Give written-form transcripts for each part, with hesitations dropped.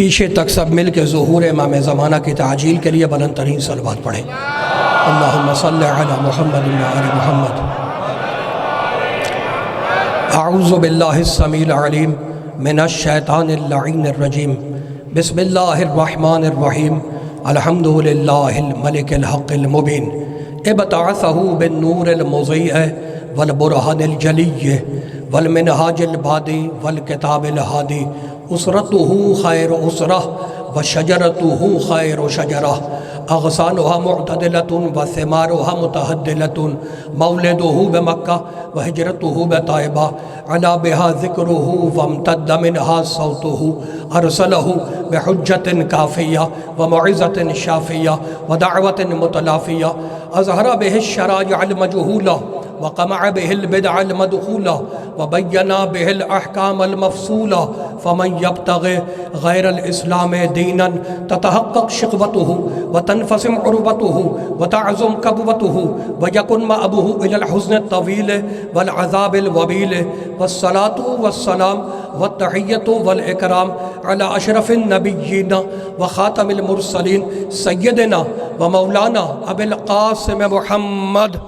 پیچھے تک سب مل کے ظہور امام زمانہ کی تعجیل کے لیے بلند ترین صلوات پڑھیں۔ اللہم صلی علی محمد و آل محمد۔ اعوذ باللہ السمیع العلیم من الشیطان اللعین الرجیم، بسم اللہ الرحمن الرحیم، الحمد للہ الملک الحق المبین، ابتعثہ بالنور المضیء والبرہان الجلی والمنہاج البادی والکتاب الہادی، اسرتہ خیر اسرہ وشجرتہ خیر شجرہ، اغصانها معتدلة وثمارها متهدلة، مولده بمکہ وہجرته بطائبہ، علا بها ذکره وامتد منها صوته، ارسله بحجة کافیہ وموعظة شافیہ ودعوة متلافیہ، اظہر به الشرائع المجہولہ وقمع به البدع المدخولہ وبین به الاحکام المفصولہ، فمن یبتغ غیر الاسلام دینا تتحقق شقوته وتنفسم عربته وتعظم کبوته ویکن مأبه الى الحزن الطویل والعذاب الوبیل، والصلاة والسلام والتحیة والاکرام علی اشرف النبیین وخاتم المرسلین سیدنا ومولانا ابی القاسم محمد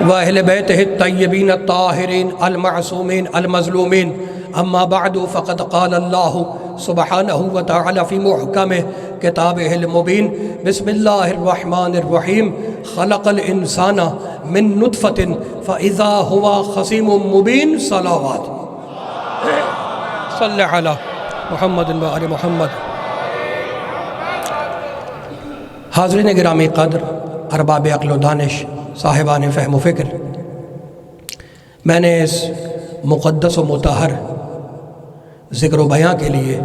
وأهل بيته الطيبين الطاهرين المعصومين المظلومين، أما بعد فقد قال الله سبحانه وتعالى في محكم كتابه المبين، بسم الله الرحمن الرحيم، خلق الإنسان من نطفة فإذا هو خصيم مبين، صلوات صل على محمد وآل محمد۔ حاضرین گرامی قدر، ارباب عقل و دانش، صاحبان فہم و فکر، میں نے اس مقدس و مطہر ذکر و بیان کے لیے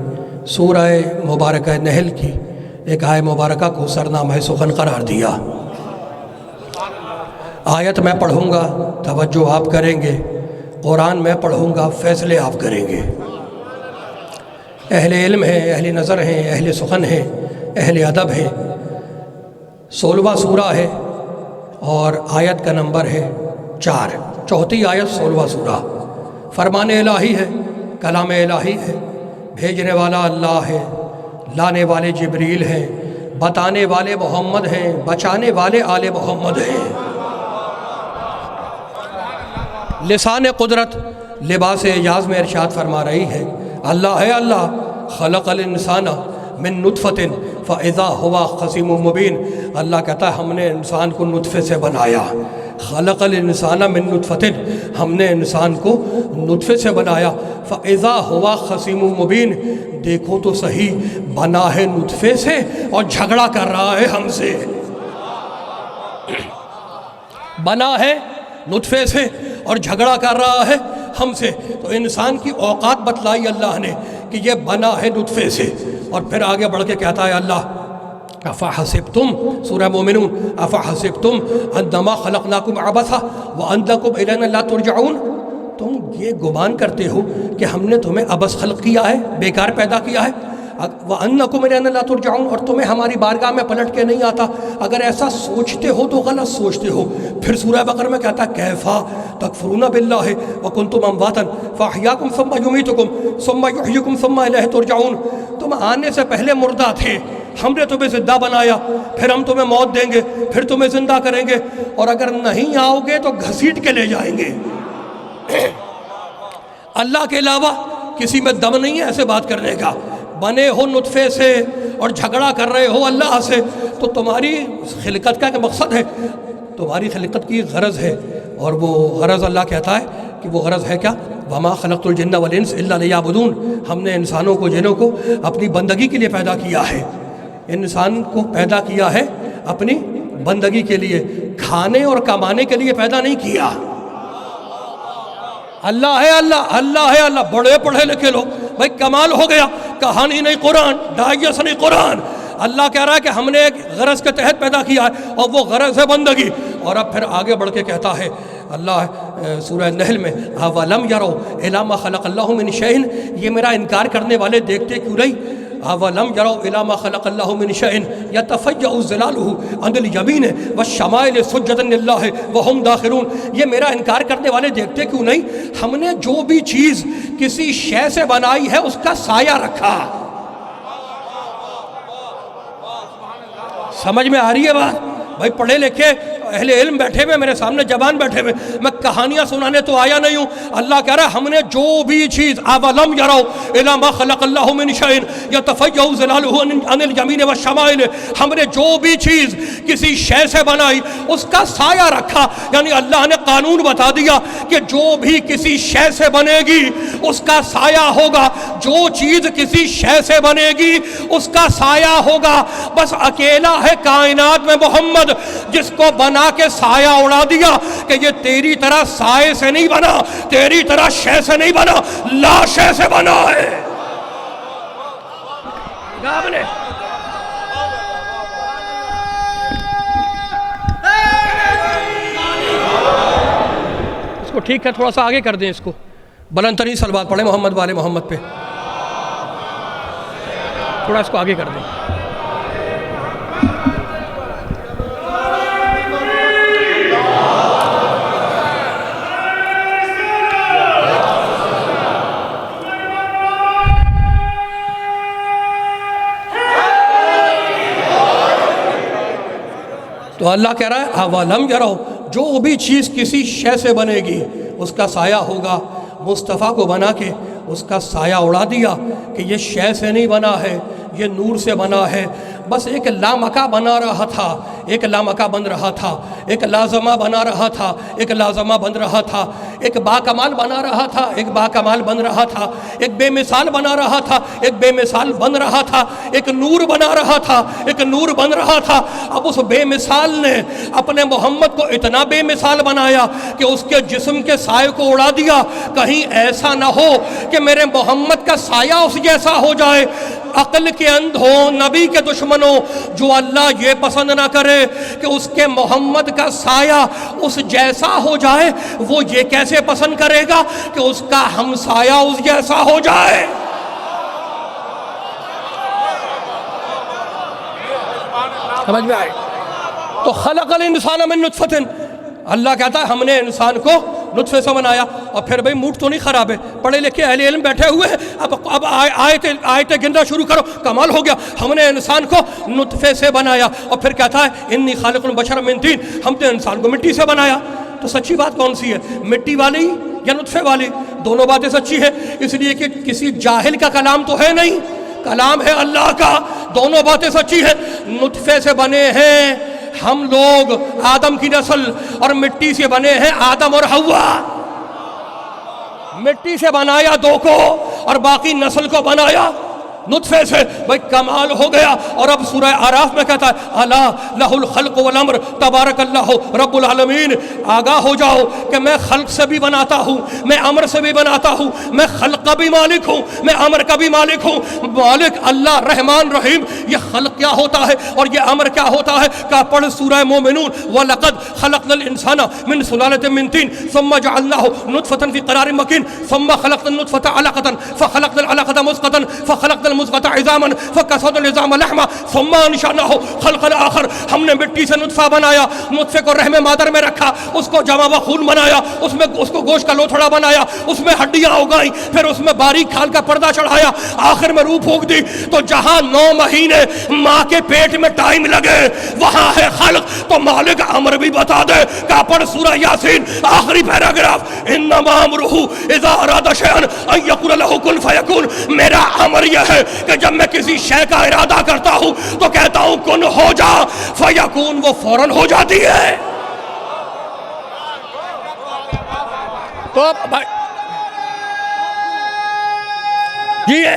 سورہ مبارکہ نحل کی ایک آیت مبارکہ کو سرنامہ سخن قرار دیا۔ آیت میں پڑھوں گا، توجہ آپ کریں گے، قرآن میں پڑھوں گا، فیصلے آپ کریں گے۔ اہل علم ہیں، اہل نظر ہیں، اہل سخن ہیں، اہل ادب ہیں۔ 16واں سورہ ہے اور آیت کا نمبر ہے 4، چوتھی آیت 16واں سورہ۔ فرمان الہی ہے، کلام الہی ہے، بھیجنے والا اللہ ہے، لانے والے جبریل ہیں، بتانے والے محمد ہیں، بچانے والے آل محمد ہیں۔ لسان قدرت لباس اعجاز میں ارشاد فرما رہی ہے، اللہ ہے اللہ، خلق الانسان من نطفۃ فاذا هو خصیم مبین، اللہ کہتا ہے ہم نے انسان کو نطفے سے بنایا، خلق الانسان من نطفۃ، ہم نے انسان کو نطفے سے بنایا، فاذا هو خصیم مبین، دیکھو تو صحیح بنا ہے نطفے سے اور جھگڑا کر رہا ہے ہم سے۔ بنا ہے نطفے سے اور جھگڑا کر رہا ہے ہم سے۔ تو انسان کی اوقات بتلائی اللہ نے کہ یہ بنا ہے نطفے سے، اور پھر آگے بڑھ کے کہتا ہے اللہ، افحسبتم، سورہ مومنون، افحسبتم انما خلقناکم عبثا وانکم الینا لا ترجعون، تم یہ گمان کرتے ہو کہ ہم نے تمہیں عبث خلق کیا ہے، بیکار پیدا کیا ہے، وَأَنَّكُمْ إِلَيْنَا لَا تُرْجَعُونَ، اور تمہیں ہماری بارگاہ میں پلٹ کے نہیں آتا۔ اگر ایسا سوچتے ہو تو غلط سوچتے ہو۔ پھر سورہ بقرہ میں کہتا ہے کیفا تکفرون باللہ وکنتم امواتا فاحیاکم ثم یمیتکم ثم یحییکم ثم الیہ ترجعون، تم آنے سے پہلے مردہ تھے، ہم نے تمہیں زندہ بنایا، پھر ہم تمہیں موت دیں گے، پھر تمہیں زندہ کریں گے، اور اگر نہیں آؤ گے تو گھسیٹ کے لے جائیں گے۔ اللہ کے علاوہ کسی میں دم نہیں ہے ایسے بات کرنے کا۔ بنے ہو نطفے سے اور جھگڑا کر رہے ہو اللہ سے، تو تمہاری خلقت کا ایک مقصد ہے، تمہاری خلقت کی غرض ہے، اور وہ غرض اللہ کہتا ہے کہ وہ غرض ہے کیا؟ وَمَا خَلَقْتُ الْجِنَّ وَالْإِنسَ إِلَّا لِيَعْبُدُونَ، ہم نے انسانوں کو، جنوں کو اپنی بندگی کے لیے پیدا کیا ہے۔ انسان کو پیدا کیا ہے اپنی بندگی کے لیے، کھانے اور کمانے کے لیے پیدا نہیں کیا۔ اللہ ہے اللہ، اللہ ہے اللہ، بڑے پڑھے لکھے لوگ، بھائی کمال ہو گیا، کہانی نہیں قرآن، ڈائجس نہیں قرآن۔ اللہ کہہ رہا ہے کہ ہم نے ایک غرض کے تحت پیدا کیا ہے، اور وہ غرض ہے بندگی۔ اور اب پھر آگے بڑھ کے کہتا ہے اللہ سورہ نحل میں، اَوَلَمْ يَرَوْا إِلَىٰ مَا خَلَقَ اللَّهُ مِنْ شَيْءٍ، یہ میرا انکار کرنے والے دیکھتے کیوں نہیں اولم یروا الی ما خلق اللہ من شیء یتفیأ ظلالہ عن الیمین والشمائل سجدا للہ وہم داخرون. یہ میرا انکار کرنے والے دیکھتے کیوں نہیں؟ ہم نے جو بھی چیز کسی شے سے بنائی ہے اس کا سایہ رکھا. سمجھ میں آ رہی ہے بات؟ بھائی پڑھے لکھے اہل علم بیٹھے ہوئے میرے سامنے، جوان بیٹھے ہوئے، میں کہانیاں سنانے تو آیا نہیں ہوں. اللہ کہہ رہا ہے ہم نے جو بھی چیز اولم یروا الی ما خلق اللہ من شیء یتفیأ ظلالہ عن الیمین والشمائل، ہم نے جو بھی چیز کسی شے سے بنائی اس کا سایہ رکھا. یعنی اللہ نے قانون بتا دیا کہ جو بھی کسی شے سے بنے گی اس کا سایہ ہوگا، جو چیز کسی شے سے بنے گی اس کا سایہ ہوگا. بس اکیلا ہے کائنات میں محمد جس کو بنا کے سایہ اڑا دیا کہ یہ تیری طرح سائے سے نہیں بنا، تیری طرح شے سے نہیں بنا، لا شے سے بنا ہے. اس کو ٹھیک ہے تھوڑا سا آگے کر دیں، اس کو بلند ترین صلوات پڑھیں محمد والے محمد پہ، تھوڑا اس کو آگے کر دیں. تو اللہ کہہ رہا ہے اولم یروا، جو بھی چیز کسی شے سے بنے گی اس کا سایہ ہوگا. مصطفیٰ کو بنا کے اس کا سایہ اڑا دیا کہ یہ شے سے نہیں بنا ہے، یہ نور سے بنا ہے. بس ایک لامکہ بنا رہا تھا، ایک لامکہ بن رہا تھا، ایک لازمہ بنا رہا تھا، ایک لازمہ بن رہا تھا، ایک باکمال بنا رہا تھا، ایک باکمال بن رہا تھا، ایک بے مثال بنا رہا تھا، ایک بے مثال بن رہا تھا، ایک نور بنا رہا تھا، ایک نور بن رہا تھا. اب اس بے مثال نے اپنے محمد کو اتنا بے مثال بنایا کہ اس کے جسم کے سائے کو اڑا دیا. کہیں ایسا نہ ہو کہ میرے محمد کا سایہ اس جیسا ہو جائے. عقل کے اندھوں، نبی کے دشمنوں، جو اللہ یہ پسند نہ کرے کہ اس کے محمد کا سایہ اس جیسا ہو جائے، وہ یہ کیسے پسند کرے گا کہ اس کا ہمسایہ اس جیسا ہو جائے؟ سمجھ میں آئے؟ تو خلق الانسان من نطفۃ، اللہ کہتا ہے ہم نے انسان کو نطفے سے بنایا. اور پھر بھئی موڈ تو نہیں خراب ہے، پڑھے لکھے اہل علم بیٹھے ہوئے ہیں، اب آیتیں گننا شروع کرو. کمال ہو گیا، ہم نے انسان کو نطفے سے بنایا. اور پھر کہتا ہے انی خالق البشر من طین، ہم نے انسان کو مٹی سے بنایا. تو سچی بات کون سی ہے، مٹی والی یا نطفے والی؟ دونوں باتیں سچی ہے، اس لیے کہ کسی جاہل کا کلام تو ہے نہیں، کلام ہے اللہ کا. دونوں باتیں سچی ہیں. نطفے سے بنے ہیں ہم لوگ، آدم کی نسل، اور مٹی سے بنے ہیں آدم اور حوا. مٹی سے بنایا دو کو اور باقی نسل کو بنایا نطفے سے. بھائی کمال ہو گیا. اور اب سورہ اعراف میں کہتا ہے الا لہ الخلق والامر تبارک اللہ رب العالمین. آگاہ ہو جاؤ کہ میں خلق سے بھی بناتا ہوں، میں امر سے بھی بناتا ہوں، میں خلق کا بھی مالک ہوں، میں امر کا بھی مالک ہوں. مالک اللہ رحمان رحیم. یہ خلق کیا ہوتا ہے اور یہ امر کیا ہوتا ہے؟ کہا پڑھ سورہ مومنون وَلَقَدْ خَلَقْنَا الْإِنسَانَ مِنْ سُلَالَةٍ مِنْ طِينٍ ثُمَّ جَعَلْنَاهُ نُطْفَةً فِي قَرَارٍ مَكِينٍ ثُمَّ خَلَقْنَا النُّطْفَةَ عَلَقَةً فَخَلَقْنَا الْعَلَقَةَ مُضْغَةً فَخَلَقْنَا المضغة عظاما فكسونا العظام لحما ثم انشأناه خلقا آخر. ہم نے مٹی سے نطفہ بنایا، نطفے کو رحم مادر میں رکھا، اس کو جمع و خون بنایا، اس کو گوشت کا لوتھڑا بنایا، اس میں ہڈیاں اگائیں، پھر اس میں باریک کھال کا پردہ چڑھایا، آخر میں روح پھونک دی. تو جہاں 9 مہینے ماں کے پیٹ میں ٹائم لگے وہاں ہے خلق. تو مالک امر بھی بتا دے. کا پڑھ سورہ یاسین آخری پیراگراف انما امرہ اذا اراد شیئا ان یقول له کن فیکون. میرا امر یہ ہے کہ جب میں کسی شے کا ارادہ کرتا ہوں تو کہتا ہوں کن ہو جا، فیکون وہ فوراً ہو جاتی ہے. تو جیے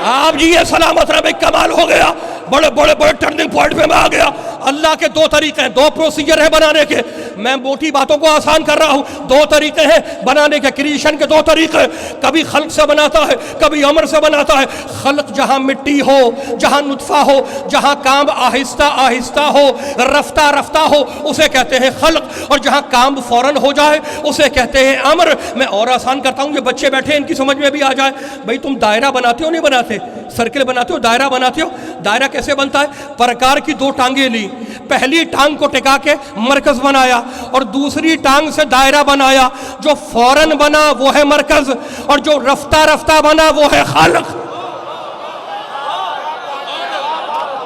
آپ جیے سلامت رہے. کمال ہو گیا. بڑے بڑے بڑے ٹرننگ پوائنٹ پہ میں آ گیا. اللہ کے دو طریقے ہیں, دو پروسیجر ہے بنانے کے. میں موٹی باتوں کو آسان کر رہا ہوں. دو طریقے ہیں بنانے کے, کریشن کے دو طریقے. کبھی خلق سے بناتا ہے, کبھی امر سے بناتا ہے. خلق جہاں مٹی ہو, جہاں نطفہ ہو, جہاں کام آہستہ آہستہ ہو, رفتہ رفتہ ہو, اسے کہتے ہیں خلق. اور جہاں کام فوراً ہو جائے اسے کہتے ہیں امر. میں اور آسان کرتا ہوں, یہ بچے بیٹھے ہیں ان کی سمجھ میں بھی آ جائے. بھئی تم دائرہ بناتے ہو نہیں بناتے؟ سرکل بناتے ہو, دائرہ بناتے ہو. دائرہ کیسے بنتا ہے؟ پرکار کی دو ٹانگیں لی, پہلی ٹانگ کو ٹکا کے مرکز بنایا اور دوسری ٹانگ سے دائرہ بنایا. جو فوراً بنا وہ ہے مرکز, اور جو رفتہ رفتہ بنا وہ ہے خالق.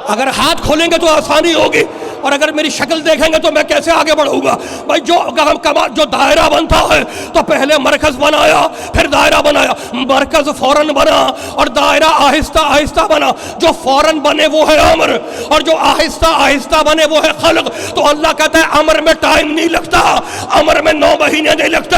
اگر ہاتھ کھولیں گے تو آسانی ہوگی, اور اگر میری شکل دیکھیں گے تو میں کیسے آگے بڑھوں گا. بھائی جو دائرہ بنتا ہے تو پہلے مرکز بنایا, پھر دائرہ بنایا. مرکز فوراً بنا اور دائرہ آہستہ آہستہ بنا. جو فوراً بنے وہ ہے امر, اور جو آہستہ آہستہ بنے وہ ہے خلق. تو اللہ کہتا ہے امر میں ٹائم نہیں لگتا, امر میں 9 مہینے نہیں لگتے,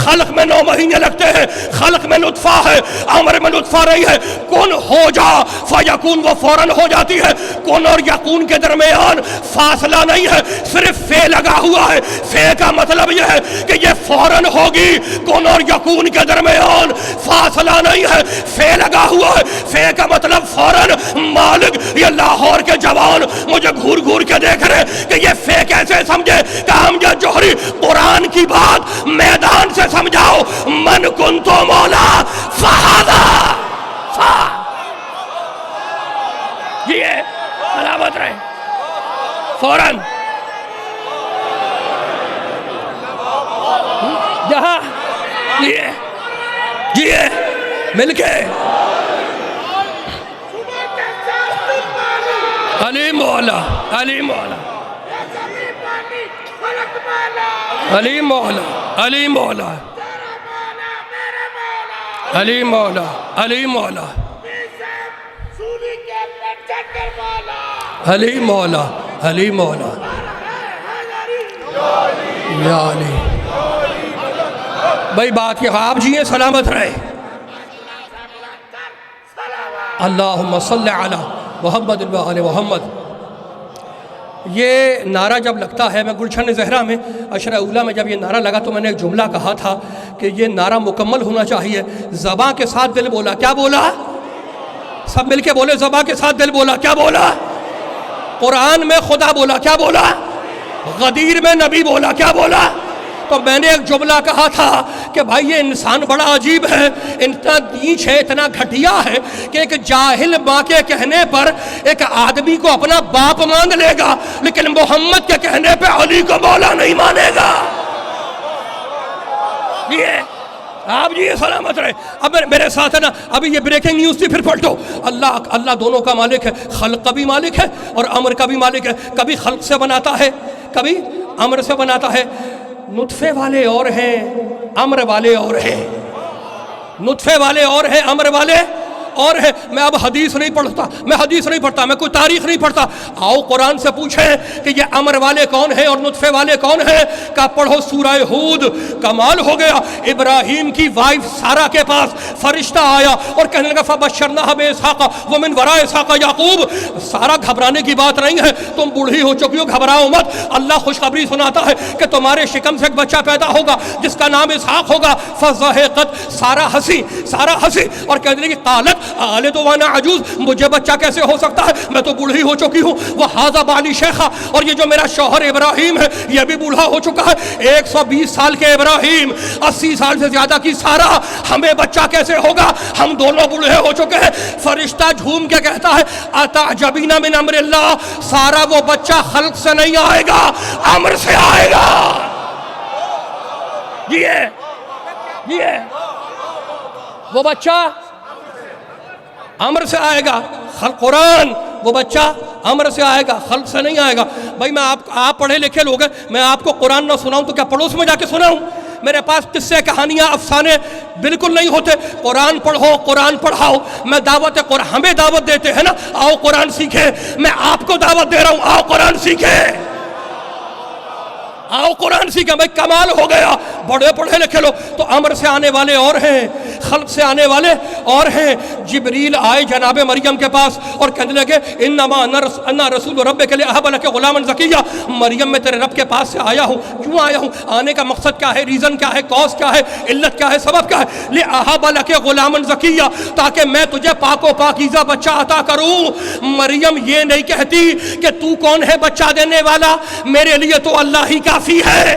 خلق میں 9 مہینے لگتے ہیں. خلق میں نطفہ ہے, امر میں نطفہ رہی ہے. کن ہو جا فیکون, وہ فوراً ہو جاتی ہے. کن اور یکون کے درمیان فاصلہ نہیں ہے, صرف فے لگا ہوا ہے. فے کا مطلب یہ ہے کہ یہ فوراً ہوگی. کن اور یکون کے درمیان فاصلہ نہیں ہے, فے لگا ہوا ہے. فے کا مطلب فوراً. مالک یہ لاہور کے جوان مجھے گھور گھور کے دیکھ رہے کہ یہ فے کیسے سمجھے. کہ امجد جوہری قرآن کی بات میدان سے سمجھاؤ. من کنتو مولا فہذا یہ سلامت رہے فوراً. جہاں جیے مل کے علی مولا, علی مولا, علی مولا, علی مولا, علی مولا, علی مولا, علی مولا, علی مولا, یا علی. بھائی بات یہ, آپ جیے سلامت رہے. اللہم صلی علی محمد و آل محمد. یہ نعرہ جب لگتا ہے, میں گلشن زہرا میں عشرہ اولیٰ میں جب یہ نعرہ لگا تو میں نے ایک جملہ کہا تھا کہ یہ نعرہ مکمل ہونا چاہیے. زباں کے ساتھ دل بولا. کیا بولا؟ سب مل کے بولے. زباں کے ساتھ دل بولا. کیا بولا؟ قرآن میں خدا بولا. کیا بولا؟ غدیر میں نبی بولا. کیا بولا؟ تو میں نے ایک جملہ کہا تھا کہ بھائی یہ انسان بڑا عجیب ہے, اتنا نیچ ہے, اتنا گھٹیا ہے کہ ایک جاہل ماں کے کہنے پر ایک آدمی کو اپنا باپ مان لے گا, لیکن محمد کے کہنے پہ علی کو مولا نہیں مانے گا. یہ آپ جی سلامت رہے. اب میرے ساتھ ہے نا, ابھی یہ بریکنگ نیوز تھی, پھر پلٹو. اللہ دونوں کا مالک ہے, خلق کا بھی مالک ہے اور امر کا بھی مالک ہے. کبھی خلق سے بناتا ہے, کبھی امر سے بناتا ہے. نطفے والے اور ہیں, امر والے اور ہیں. نطفے والے اور ہیں, امر والے اور ہے. میں اب حدیث نہیں پڑھتا, میں حدیث نہیں پڑھتا, میں کوئی تاریخ نہیں پڑھتا. آؤ قرآن سے پوچھیں کہ یہ امر والے کون ہیں اور نطفے والے کون ہیں. کا پڑھو سورہ ہود. کمال ہو گیا, ابراہیم کی وائف سارہ کے پاس فرشتہ آیا اور کہنے لگا فبشرناہ باسحاق ومن وراء اسحاق یعقوب. سارہ گھبرانے کی بات نہیں ہے, تم بوڑھی ہو چکی ہو, گھبراؤ مت. اللہ خوشخبری سناتا ہے کہ تمہارے شکم سے ایک بچہ پیدا ہوگا جس کا نام اسحاق ہوگا. فضحکت, سارہ ہنسی اور کہنے لگی قالت آلے تو وانا عجوز, مجھے بچہ کیسے ہو سکتا ہے, میں تو بوڑھی ہو چکی ہوں. وہ ہاذا بالی شیخہ, اور یہ جو میرا شوہر ابراہیم ہے یہ بھی بوڑھا ہو چکا ہے. 120 سال کے ابراہیم, 80 سال سے زیادہ کی سارہ, ہمیں بچہ کیسے ہوگا, ہم دونوں بوڑھے ہو چکے ہیں. فرشتہ جھوم کے کہتا ہے اتعجبین من امر اللہ, سارہ وہ بچہ خلق سے نہیں آئے گا, امر سے آئے گا. یہ وہ بچہ امر سے آئے گا. قرآن, وہ بچہ امر سے آئے گا, خلق سے نہیں آئے گا. بھائی میں آپ پڑھے لکھے لوگ ہیں, میں آپ کو قرآن نہ سناؤں تو کیا پڑوس میں جا کے سناؤں. میرے پاس قصے کہانیاں افسانے بالکل نہیں ہوتے. قرآن پڑھو, قرآن پڑھاؤ. میں دعوت قرآن, ہمیں دعوت دیتے ہیں نا, آؤ قرآن سیکھیں. میں آپ کو دعوت دے رہا ہوں, آؤ قرآن سیکھیں, آؤ قرآن سیکھیں. بھائی کمال ہو گیا, بڑے پڑھے لکھے لوگ تو امر سے آنے والے اور ہیں, خلق سے آنے والے اور ہیں۔ جبریل آئے جناب مریم کے پاس اور کہنے لگے انما انا رسول ربک لأہب لک غلاما زکیا، مریم میں تیرے رب کے پاس سے آیا ہوں۔ کیوں آیا ہوں؟ آنے کا مقصد کیا ہے، ریزن کیا ہے، کاز کیا ہے، علت کیا ہے، سبب کیا ہے؟ لأہب لک غلاما زکیا، تاکہ میں تجھے پاک و پاکیزہ بچہ عطا کروں۔ مریم یہ نہیں کہتی کہ تو کون ہے بچہ دینے والا، میرے لیے تو اللہ ہی کافی ہے۔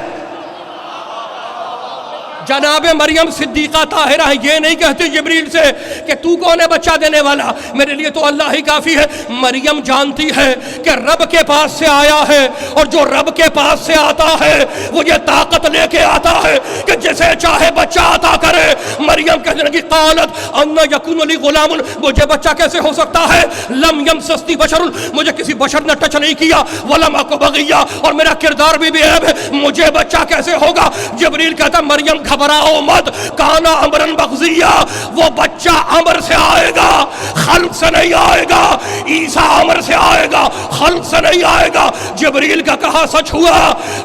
جناب مریم صدیقہ طاہرہ یہ نہیں کہتی جبریل سے کہ تو کون ہے بچہ دینے والا، میرے لیے تو اللہ ہی کافی ہے۔ مریم جانتی ہے کہ رب کے پاس سے آیا ہے، اور جو رب کے پاس سے آتا ہے وہ یہ طاقت لے کے آتا ہے کہ جسے چاہے بچہ عطا کرے۔ مریم کہنے لگی قالت انا یکون لی غلام، مجھے بچہ کیسے ہو سکتا ہے، لم یمسسنی بشر، مجھے کسی بشر نے ٹچ نہیں کیا، ولم اک بغیا، اور میرا کردار بھی عیب ہے، مجھے بچہ کیسے ہوگا۔ جبریل کہتا مریم گھبراؤ مت، کانا امرن بغضیہ، وہ بچہ امر سے آئے گا، خلق سے نہیں آئے گا۔ عیسیٰ امر سے آئے گا، خلق سے نہیں آئے گا۔ جبریل کا کہا سچ ہوا،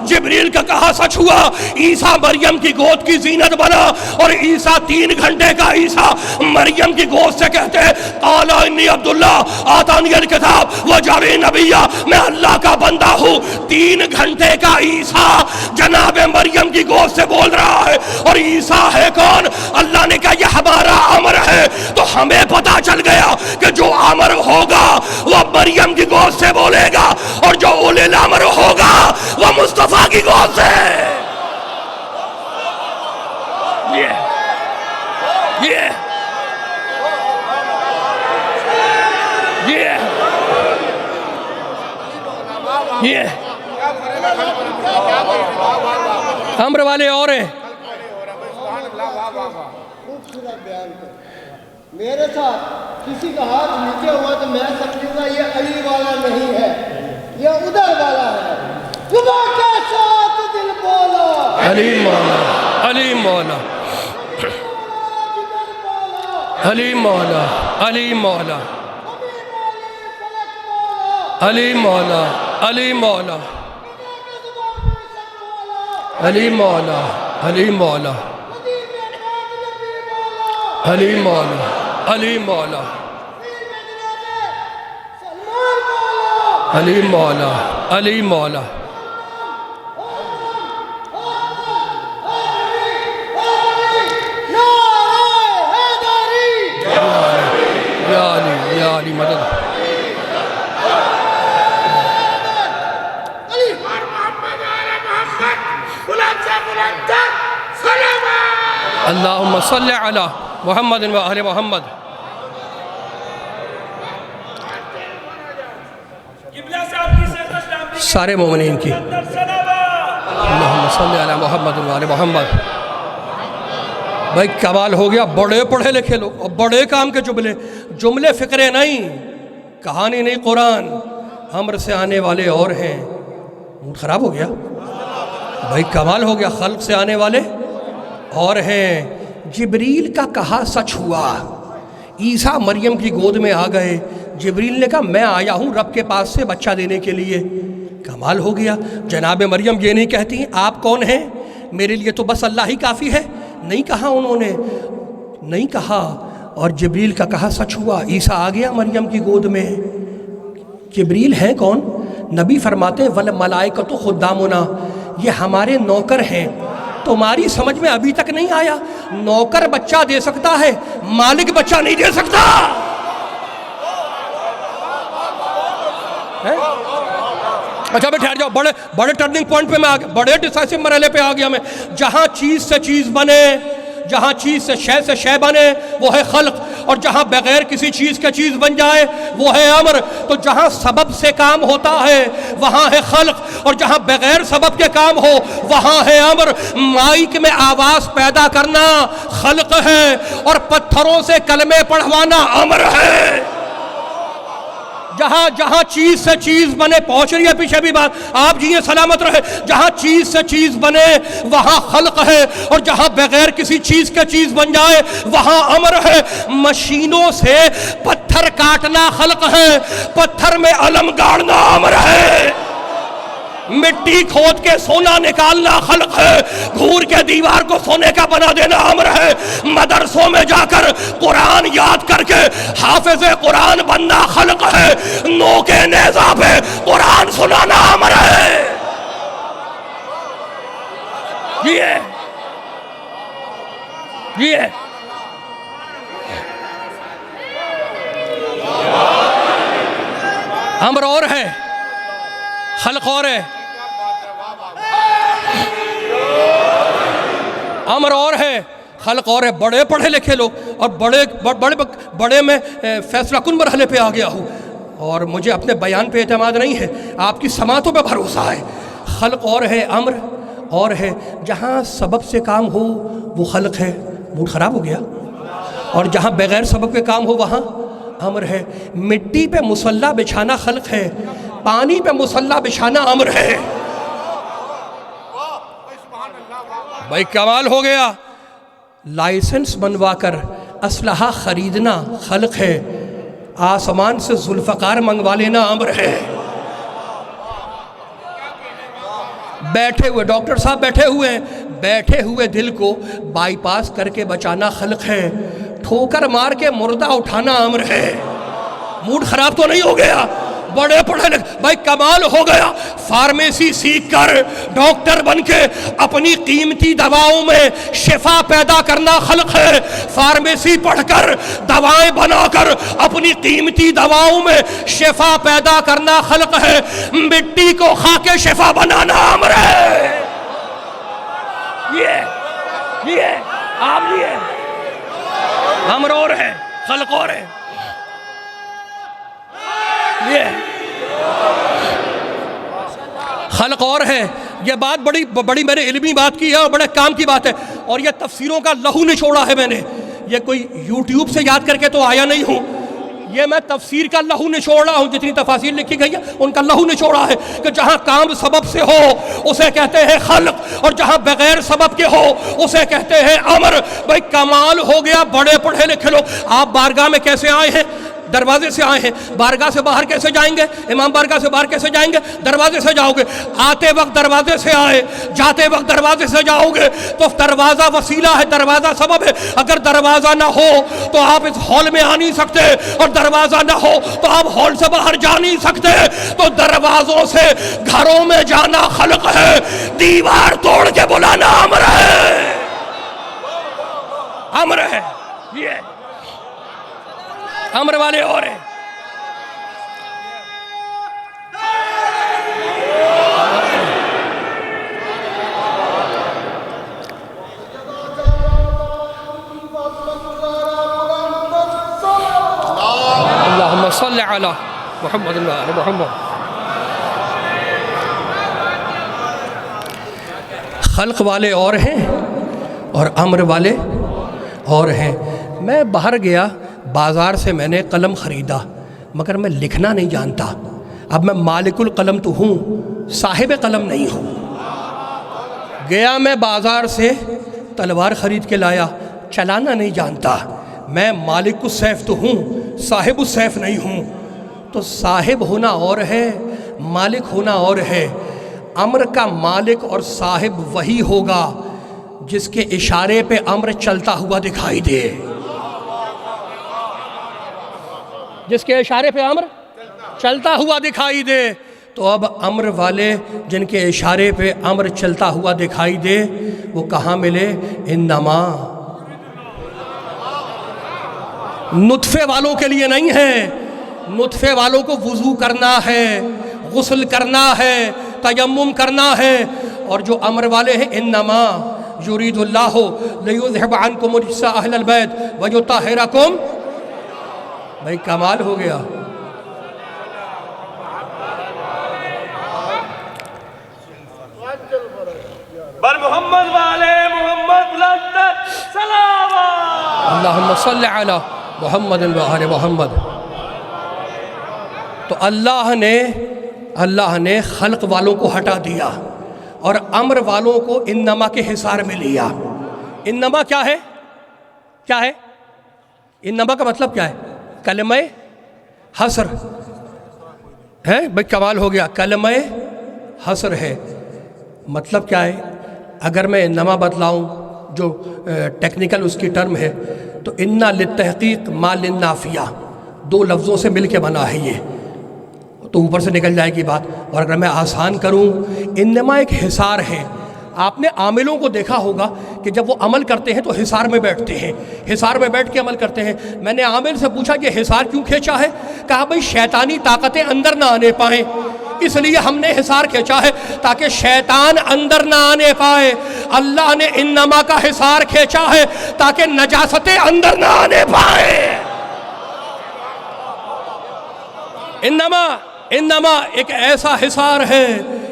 جبریل کا کہا سچ ہوا۔ عیسیٰ مریم کی گود کی زینت بنا، اور عیسیٰ 3 گھنٹے کا عیسیٰ مریم کی گود سے کہتے ہیں قال انی عبداللہ آتانی الکتاب وجعلنی نبیا، میں اللہ کا بندہ ہوں۔ 3 گھنٹے کا عیسیٰ جناب مریم کی گود سے بول رہا ہے، اور عیسیٰ ہے کون؟ اللہ نے کہا یہ ہمارا امر ہے، تو ہمیں پتا چل گیا کہ جو امر ہوگا وہ مریم کی گود سے بولے گا، اور جو اولی الامر ہوگا وہ مصطفیٰ کی گود سے۔ یہ امر والے اور ہیں۔ میرے ساتھ کسی کا ہاتھ نیچے ہوا تو میں سمجھوں گا یہ علی والا نہیں ہے، یہ ادھر والا ہے۔ صبح کے ساتھ دل بولا علی مولا، علی مولا، علی مولا، علی مولا، علی مولا، علی مولا، علی مولا، علی مولا، علی مولا، علی مولا، علی مولا، علی مولا، یا علی، یا علی مدد۔ اللہم صلی علی محمد و آل محمد۔ سارے مومنین کی اللہم صلی علی محمد و آل محمد۔ بھائی کمال ہو گیا، بڑے پڑھے لکھے لوگ اور بڑے کام کے جملے فکرے نہیں، کہانی نہیں، قرآن۔ امر سے آنے والے اور ہیں، موڈ خراب ہو گیا بھائی، کمال ہو گیا، خلق سے آنے والے اور ہیں۔ جبریل کا کہا سچ ہوا، عیسیٰ مریم کی گود میں آ گئے۔ جبریل نے کہا میں آیا ہوں رب کے پاس سے بچہ دینے کے لیے۔ کمال ہو گیا، جناب مریم یہ نہیں کہتی آپ کون ہیں، میرے لیے تو بس اللہ ہی کافی ہے، نہیں کہا انہوں نے، نہیں کہا۔ اور جبریل کا کہا سچ ہوا، عیسیٰ آ گیا مریم کی گود میں۔ جبریل ہیں کون؟ نبی فرماتے والملائکۃ خدامنا، یہ ہمارے نوکر ہیں۔ تمہاری سمجھ میں ابھی تک نہیں آیا، نوکر بچہ دے سکتا ہے، مالک بچہ نہیں دے سکتا۔ اچھا میں ٹھہر جاؤ، بڑے ٹرننگ پوائنٹ پہ میں آ گیا، بڑے ڈیسائسو مرحلے پہ آ گیا میں۔ جہاں چیز سے چیز بنے، جہاں چیز سے شے بنے وہ ہے خلق، اور جہاں بغیر کسی چیز کے چیز بن جائے وہ ہے امر۔ تو جہاں سبب سے کام ہوتا ہے وہاں ہے خلق، اور جہاں بغیر سبب کے کام ہو وہاں ہے امر۔ مائک میں آواز پیدا کرنا خلق ہے، اور پتھروں سے کلمے پڑھوانا امر ہے۔ جہاں چیز سے چیز بنے، پہنچ رہی ہے پیچھے بھی بات، آپ جی سلامت رہے، جہاں چیز سے چیز بنے وہاں خلق ہے، اور جہاں بغیر کسی چیز کے چیز بن جائے وہاں امر ہے۔ مشینوں سے پتھر کاٹنا خلق ہے، پتھر میں علم گاڑنا امر ہے۔ مٹی کھود کے سونا نکالنا خلق ہے، گھور کے دیوار کو سونے کا بنا دینا امر ہے، مدرسوں میں جا کر قرآن یاد کر کے حافظ قرآن بننا خلق ہے، نو کے نیزہ پہ قرآن سنانا امر ہے۔ یہ امر اور ہے، خلق اور ہے، امر اور ہے، خلق اور ہے۔ بڑے پڑھے لکھے لوگ اور بڑے میں فیصلہ کن مرحلے پہ آ گیا ہوں، اور مجھے اپنے بیان پہ اعتماد نہیں ہے، آپ کی سماعتوں پہ بھروسہ ہے۔ خلق اور ہے، امر اور ہے۔ جہاں سبب سے کام ہو وہ خلق ہے، موڈ خراب ہو گیا، اور جہاں بغیر سبب کے کام ہو وہاں امر ہے۔ مٹی پہ مصلی بچھانا خلق ہے، پانی پہ مصلی بچھانا امر ہے۔ بھائی کمال ہو گیا۔ لائسنس بنوا کر اسلحہ خریدنا خلق ہے، آسمان سے ذوالفقار منگوا لینا امر ہے۔ بیٹھے ہوئے ڈاکٹر صاحب بیٹھے ہوئے ہیں، بیٹھے ہوئے دل کو بائی پاس کر کے بچانا خلق ہے، ٹھوکر مار کے مردہ اٹھانا امر ہے۔ موڈ خراب تو نہیں ہو گیا؟ بڑے پڑھے لکھے، بھائی کمال ہو گیا۔ فارمیسی سیکھ کر ڈاکٹر بن کے اپنی قیمتی دواؤں میں شفا پیدا کرنا خلق ہے، فارمیسی پڑھ کر دوائیں بنا کر اپنی قیمتی دواؤں میں شفا پیدا کرنا خلق ہے، مٹی کو کھا کے شفا بنانا امر ہے۔ یہ آپ امر اور ہے، خلق اور ہے۔ یہ خلق اور ہے۔ یہ بات بڑی میں نے علمی بات کی ہے اور بڑے کام کی بات ہے، اور یہ تفسیروں کا لہو نچوڑا ہے۔ میں نے یہ کوئی یوٹیوب سے یاد کر کے تو آیا نہیں ہوں، یہ میں تفسیر کا لہو نچوڑا ہوں۔ جتنی تفاسیر لکھی گئی ہے ان کا لہو نچوڑا ہے کہ جہاں کام سبب سے ہو اسے کہتے ہیں خلق، اور جہاں بغیر سبب کے ہو اسے کہتے ہیں امر۔ بھائی کمال ہو گیا۔ بڑے پڑھے لکھے لوگ، آپ بارگاہ میں کیسے آئے ہیں؟ دروازے سے آئے ہیں۔ بارگاہ سے باہر کیسے جائیں گے؟ امام بارگاہ سے باہر کیسے جائیں گے؟ دروازے سے جاؤ گے۔ آتے وقت دروازے سے آئے، جاتے وقت دروازے سے جاؤ گے، تو دروازہ وسیلہ ہے، دروازہ سبب ہے۔ اگر دروازہ نہ ہو تو آپ اس ہال میں آ نہیں سکتے، اور دروازہ نہ ہو تو آپ ہال سے باہر جا نہیں سکتے۔ تو دروازوں سے گھروں میں جانا خلق ہے، دیوار توڑ کے بلانا امر ہے، امر ہے۔ یہ امر والے اور ہیں۔ اللہم صلی علی محمد و آل محمد۔ خلق والے اور ہیں اور امر والے اور ہیں۔ میں باہر گیا، بازار سے میں نے قلم خریدا، مگر میں لکھنا نہیں جانتا۔ اب میں مالک القلم تو ہوں، صاحب قلم نہیں ہوں۔ گیا میں بازار سے تلوار خرید کے لایا، چلانا نہیں جانتا۔ میں مالک السیف تو ہوں، صاحب السیف نہیں ہوں۔ تو صاحب ہونا اور ہے، مالک ہونا اور ہے۔ امر کا مالک اور صاحب وہی ہوگا جس کے اشارے پہ امر چلتا ہوا دکھائی دے، جس کے اشارے پہ امر چلتا ہوا دکھائی دے۔ تو اب امر والے جن کے اشارے پہ امر چلتا ہوا دکھائی دے وہ کہاں ملے؟ انما نطفے والوں کے لیے نہیں ہے، نطفے والوں کو وضو کرنا ہے، غسل کرنا ہے، تیمم کرنا ہے۔ اور جو امر والے ہیں انما یرید اللہ لیذھب عنکم الرجس اہل البیت ویطہرکم۔ بھائی کمال ہو گیا۔ بر محمد والے محمد لذت سلامات۔ اللہم صلی علی محمد و آل محمد۔ تو اللہ نے خلق والوں کو ہٹا دیا اور امر والوں کو انما کے حصار میں لیا۔ انما کیا ہے؟ کیا ہے انما کا مطلب؟ کیا ہے؟ کلمہ حصر ہے۔ بھئی کمال ہو گیا۔ کلمہ حسر ہے، مطلب کیا ہے؟ اگر میں انما بتلاؤں جو ٹیکنیکل اس کی ٹرم ہے تو انا للتحقیق ما للنافیہ، دو لفظوں سے مل کے بنا ہے یہ، تو اوپر سے نکل جائے گی بات۔ اور اگر میں آسان کروں، انما ایک حصار ہے۔ آپ نے عاملوں کو دیکھا ہوگا کہ جب وہ عمل کرتے ہیں تو حصار میں بیٹھتے ہیں، حصار میں بیٹھ کے عمل کرتے ہیں۔ میں نے عامل سے پوچھا کہ حصار کیوں کھینچا ہے؟ کہا بھئی شیطانی طاقتیں اندر نہ آنے پائیں، اس لیے ہم نے حصار کھینچا ہے تاکہ شیطان اندر نہ آنے پائے۔ اللہ نے انما کا حصار کھینچا ہے تاکہ نجاستیں اندر نہ آنے پائیں۔ انما ایک ایسا حصار ہے،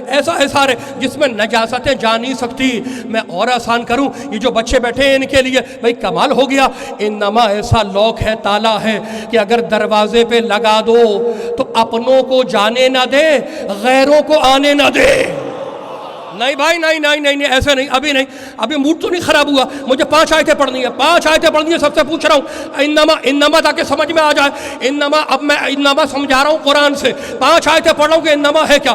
ایسا حصار ہے جس میں نجاستیں جا نہیں سکتی۔ میں اور آسان کروں، یہ جو بچے بیٹھے ہیں ان کے لیے بھئی کمال ہو گیا، انما ایسا لاک ہے، تالا ہے کہ اگر دروازے پہ لگا دو تو اپنوں کو جانے نہ دے، غیروں کو آنے نہ دے۔ نہیں بھائی، نہیں ایسے نہیں، ابھی موڈ تو نہیں خراب ہوا، مجھے 5 آیتیں پڑھنی ہے، 5 آیتیں پڑھنی ہے، سب سے پوچھ رہا ہوں انما تاکہ سمجھ میں آ جائے۔ اب میں انما سمجھا رہا ہوں قرآن سے، 5 آیتیں پڑھ رہا ہوں کہ انما ہے کیا۔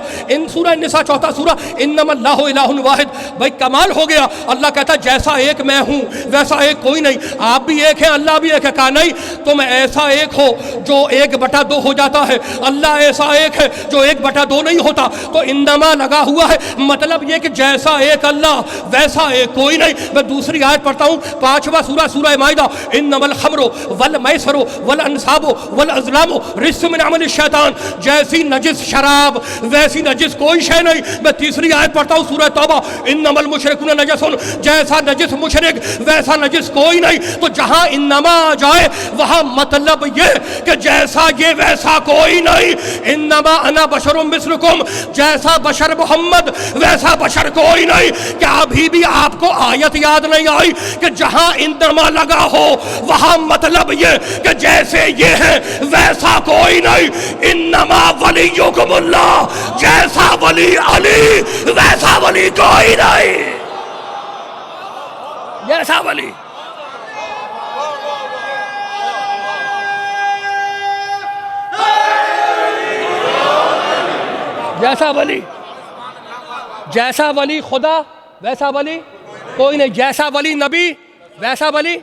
سورہ نساء 4 سورہ، انما اللہ الہ واحد۔ بھائی کمال ہو گیا، اللہ کہتا ہے جیسا ایک میں ہوں ویسا ایک کوئی نہیں، آپ بھی ایک ہیں اللہ بھی ایک ہے۔ کہا نہیں، تم ایسا ایک ہو جو 1/2 ہو جاتا ہے، اللہ ایسا ایک ہے جو 1/2 نہیں ہوتا۔ تو انما لگا ہوا ہے، مطلب یہ کہ جیسا ایک اللہ ویسا ایک کوئی نہیں۔ میں دوسری آیت پڑھتا ہوں، 5واں سورہ، سورہ مائدہ، انما الخمر والمیسر والانصاب والازلام رجس من عمل الشیطان۔ جیسی نجس شراب ویسی نجس کوئی شے نہیں۔ میں تیسری آیت پڑھتا ہوں، سورہ توبہ، انما المشرکون نجس، جیسا نجس مشرک ویسا نجس کوئی نہیں۔ تو جہاں انما آ جائے وہاں مطلب یہ کہ جیسا یہ ویسا کوئی نہیں۔ انما انا بشر مثلکم، جیسا بشر محمد ویسا بشر کوئی نہیں۔ کیا ابھی بھی آپ کو آیت یاد نہیں آئی کہ جہاں انما لگا ہو وہاں مطلب یہ کہ جیسے یہ ہے ویسا کوئی نہیں۔ انما ولیکم اللہ، جیسا ولی علی ویسا ولی کوئی نہیں، جیسا ولی۔ جیسا ولی خدا ویسا ولی کوئی نہیں، جیسا ولی نبی ویسا ولی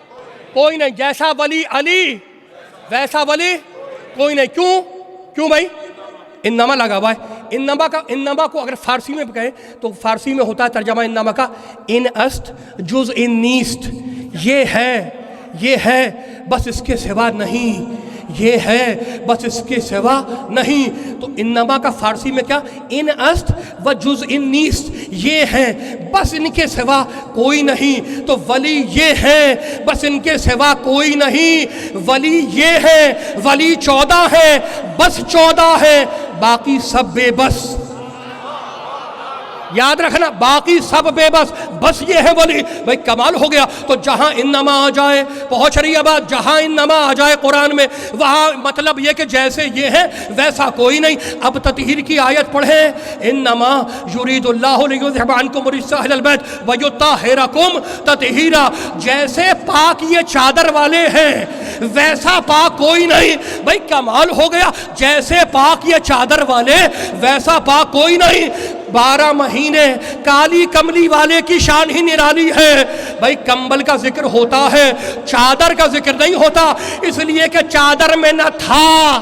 کوئی نہیں، جیسا ولی علی ویسا ولی کوئی نہیں۔ کیوں بھائی؟ انما لگا ہوا ہے۔ انما کو اگر فارسی میں کہیں تو فارسی میں ہوتا ہے ترجمہ انما کا ان است جز ان نیست، یہ ہے بس اس کے سوا نہیں، یہ ہے بس اس کے سوا نہیں۔ تو انما کا فارسی میں کیا؟ ان است و جز ان نیست، یہ ہے بس ان کے سوا کوئی نہیں۔ تو ولی یہ ہے بس ان کے سوا کوئی نہیں، ولی یہ ہے، ولی 14 ہے بس 14 ہے، باقی سب بے بس۔ یاد رکھنا، باقی سب بے بس، بس یہ ہے ولی۔ بھئی کمال ہو گیا۔ تو جہاں انما آ جائے، پہنچ رہی ہے بات، جہاں انما آ جائے قرآن میں وہاں مطلب یہ کہ جیسے یہ ہے ویسا کوئی نہیں۔ اب تطہیر کی آیت پڑھیں، انما یرید اللہ لیذھب عنکم الرجس اہل البیت ویطہرکم تطہیرا۔ جیسے پاک یہ چادر والے ہیں ویسا پاک کوئی نہیں۔ بھئی کمال ہو گیا، جیسے پاک یہ چادر والے ویسا پاک کوئی نہیں۔ 12 مہینے کالی کملی والے کی شان ہی نرالی ہے۔ بھائی کمبل کا ذکر ہوتا ہے، چادر کا ذکر نہیں ہوتا، اس لیے کہ چادر میں نہ تھا،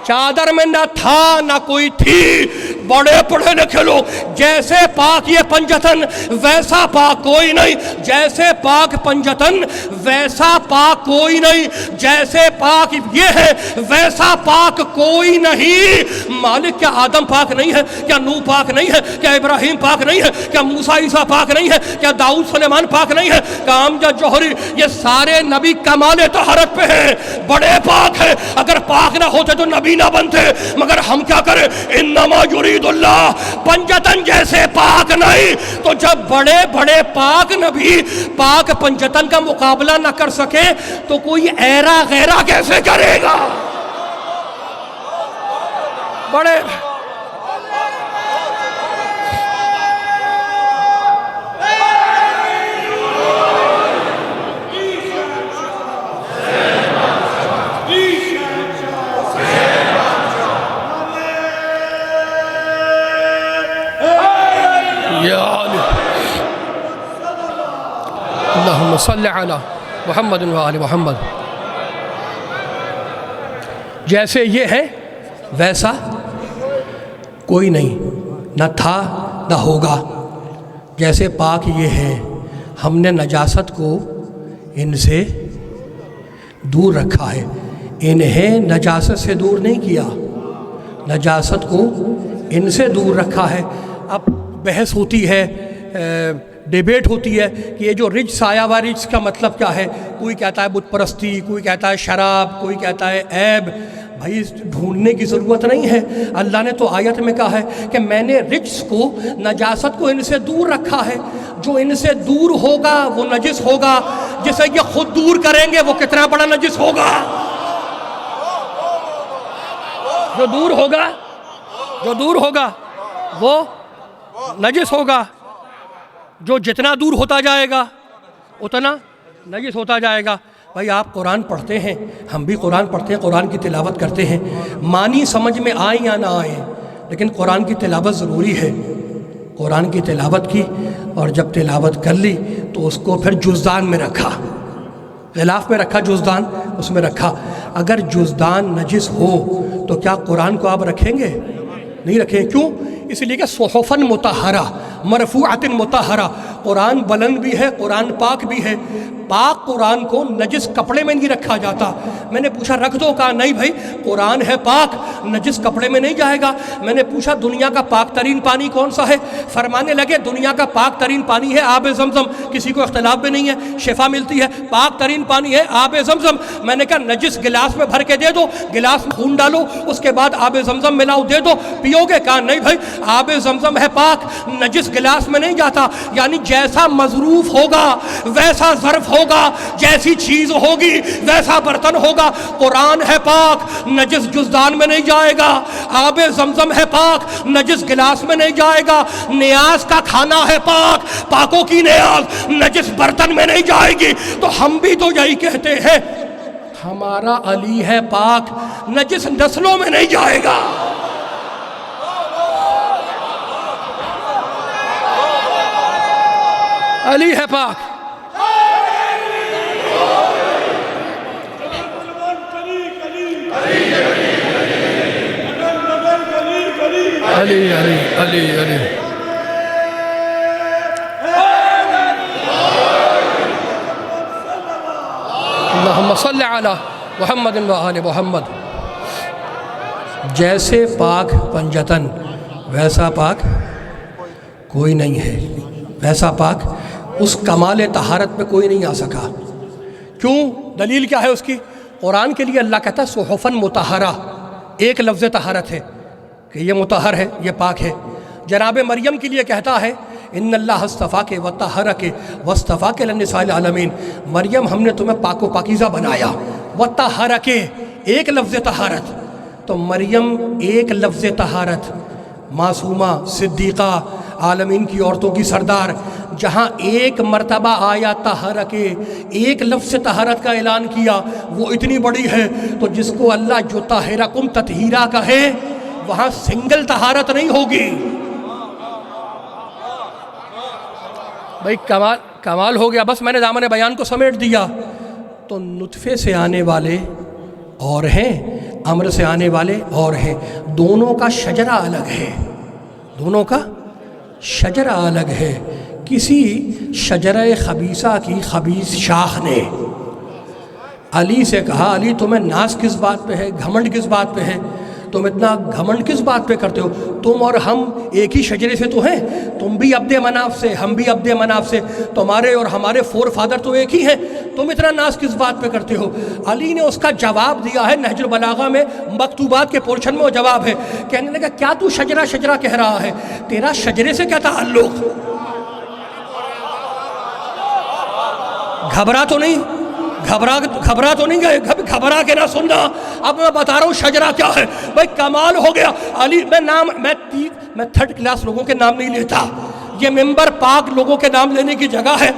چادر میں نہ تھا نہ کوئی تھی۔ بڑے پڑھے لکھے لوگ، جیسے پاک یہ پنجتن ویسا پاک کوئی نہیں، جیسے پاک پنجتن ویسا پاک کوئی نہیں، جیسے پاک یہ ہے ویسا پاک کوئی نہیں۔ مالک کیا آدم پاک نہیں ہے؟ کیا نوح پاک نہیں ہے؟ کیا ابراہیم پاک نہیں ہے؟ کیا موسیٰ عیسیٰ پاک نہیں ہے؟ کیا داؤد سلیمان پاک نہیں ہے؟ کیا امجد جوہری؟ یہ سارے نبی کمال طہارت پہ ہیں، بڑے پاک ہیں۔ اگر پاک نہ ہوتے تو نبی نہ بنتے، مگر ہم کیا کریں؟ انما یرید اللہ، پنجتن جیسے پاک نہیں۔ تو جب بڑے بڑے پاک نبی پاک پنجتن کا مقابلہ نہ کر سکے تو کوئی ایرا غیرہ کیسے کرے گا؟ بڑے صل علی محمد و آل محمد. جیسے یہ ہے ویسا کوئی نہیں، نہ تھا نہ ہوگا. جیسے پاک یہ ہے، ہم نے نجاست کو ان سے دور رکھا ہے. انہیں نجاست سے دور نہیں کیا، نجاست کو ان سے دور رکھا ہے. اب بحث ہوتی ہے، ڈیبیٹ ہوتی ہے کہ یہ جو رجس آیا ہوا، رجس کا مطلب کیا ہے؟ کوئی کہتا ہے بت پرستی، کوئی کہتا ہے شراب، کوئی کہتا ہے عیب. بھائی ڈھونڈنے کی ضرورت نہیں ہے. اللہ نے تو آیت میں کہا ہے کہ میں نے رجس کو، نجاست کو ان سے دور رکھا ہے. جو ان سے دور ہوگا وہ نجس ہوگا. جسے یہ خود دور کریں گے وہ کتنا بڑا نجس ہوگا. جو دور ہوگا وہ نجس ہوگا. جو جتنا دور ہوتا جائے گا اتنا نجس ہوتا جائے گا. بھائی آپ قرآن پڑھتے ہیں، ہم بھی قرآن پڑھتے ہیں، قرآن کی تلاوت کرتے ہیں. معنی سمجھ میں آئیں یا نہ آئیں، لیکن قرآن کی تلاوت ضروری ہے. قرآن کی تلاوت کی، اور جب تلاوت کر لی تو اس کو پھر جزدان میں رکھا، غلاف میں رکھا، جزدان اس میں رکھا. اگر جزدان نجس ہو تو کیا قرآن کو آپ رکھیں گے؟ نہیں رکھیں. کیوں؟ اس لیے کہ صحفاً مطہرہ، مرفوعۃ مطہرہ. قرآن بلند بھی ہے، قرآن پاک بھی ہے. پاک قرآن کو نجس کپڑے میں نہیں رکھا جاتا. میں نے پوچھا رکھ دو، کہا نہیں بھائی قرآن ہے پاک، نجس کپڑے میں نہیں جائے گا. میں نے پوچھا دنیا کا پاک ترین پانی کون سا ہے؟ فرمانے لگے دنیا کا پاک ترین پانی ہے آب زمزم. کسی کو اختلاف بھی نہیں ہے، شفا ملتی ہے. پاک ترین پانی ہے آب زمزم. میں نے کہا نجس گلاس میں بھر کے دے دو، گلاس میں خون ڈالو، اس کے بعد آب زمزم ملاؤ، دے دو، پیو گے؟ کہا نہیں بھائی آب زمزم ہے پاک، نجس گلاس میں نہیں جاتا. یعنی جیسا مظروف ہوگا ویسا ظرف ہوگا، جیسی چیز ہوگی ویسا برتن ہوگا. قرآن ہے پاک، نجس جزدان میں نہیں جائے گا. آب زمزم ہے پاک، نجس گلاس میں نہیں جائے گا. نیاز کا کھانا ہے پاک، پاکوں کی نیاز نجس برتن میں نہیں جائے گی. تو ہم بھی تو یہی کہتے ہیں ہمارا علی ہے پاک، نجس نسلوں میں نہیں جائے گا. علی ہے پاک. علی علی علی علی. اللہم صل علی محمد و آل محمد. جیسے پاک پنجتن ویسا پاک کوئی نہیں ہے. ویسا پاک اس کمال طہارت پہ کوئی نہیں آ سکا. کیوں؟ دلیل کیا ہے اس کی؟ قرآن کے لیے اللہ کہتا ہے صحفاً مطہرہ، ایک لفظ طہارت ہے کہ یہ مطہر ہے، یہ پاک ہے. جناب مریم کے لیے کہتا ہے ان اللہ اصطفاک وطہرک واصطفاک للنساء العالمین. مریم ہم نے تمہیں پاک و پاکیزہ بنایا. وطہرک ایک لفظ طہارت. تو مریم ایک لفظ طہارت، معصومہ، صدیقہ، عالمین کی عورتوں کی سردار. جہاں ایک مرتبہ آیا طہرک، ایک لفظ طہارت کا اعلان کیا، وہ اتنی بڑی ہے. تو جس کو اللہ جو طاہرکم تطہیرا کہے وہاں سنگل طہارت نہیں ہوگی. بھائی کمال ہو گیا. بس میں نے دامن بیان کو سمیٹ دیا. تو نطفے سے آنے والے اور ہیں، امر سے آنے والے اور ہیں. دونوں کا شجرہ الگ ہے، دونوں کا شجرہ الگ ہے. کسی شجرہ خبیثہ کی خبیث شاخ نے علی سے کہا علی تمہیں ناز کس بات پہ ہے، گھمنڈ کس بات پہ ہے، تم اتنا گھمنڈ کس بات پہ کرتے ہو؟ تم اور ہم ایک ہی شجرے سے تو ہیں، تم بھی عبد مناف سے، ہم بھی عبد مناف سے، تمہارے اور ہمارے فور فادر تو ایک ہی ہیں، تم اتنا ناز کس بات پہ کرتے ہو؟ علی نے اس کا جواب دیا ہے، نہج البلاغہ میں مکتوبات کے پورشن میں وہ جواب ہے. کہنے لگا کیا تو شجرہ شجرہ کہہ رہا ہے؟ تیرا شجرے سے کیا تعلق؟ گھبرا تو نہیں گئے؟ گھبرا کے نہ سننا. اب میں بتا رہا ہوں شجرہ کیا ہے. بھائی کمال ہو گیا. علی میں تھرڈ کلاس لوگوں کے نام نہیں لیتا، یہ ممبر پاک لوگوں کے نام لینے کی جگہ ہے.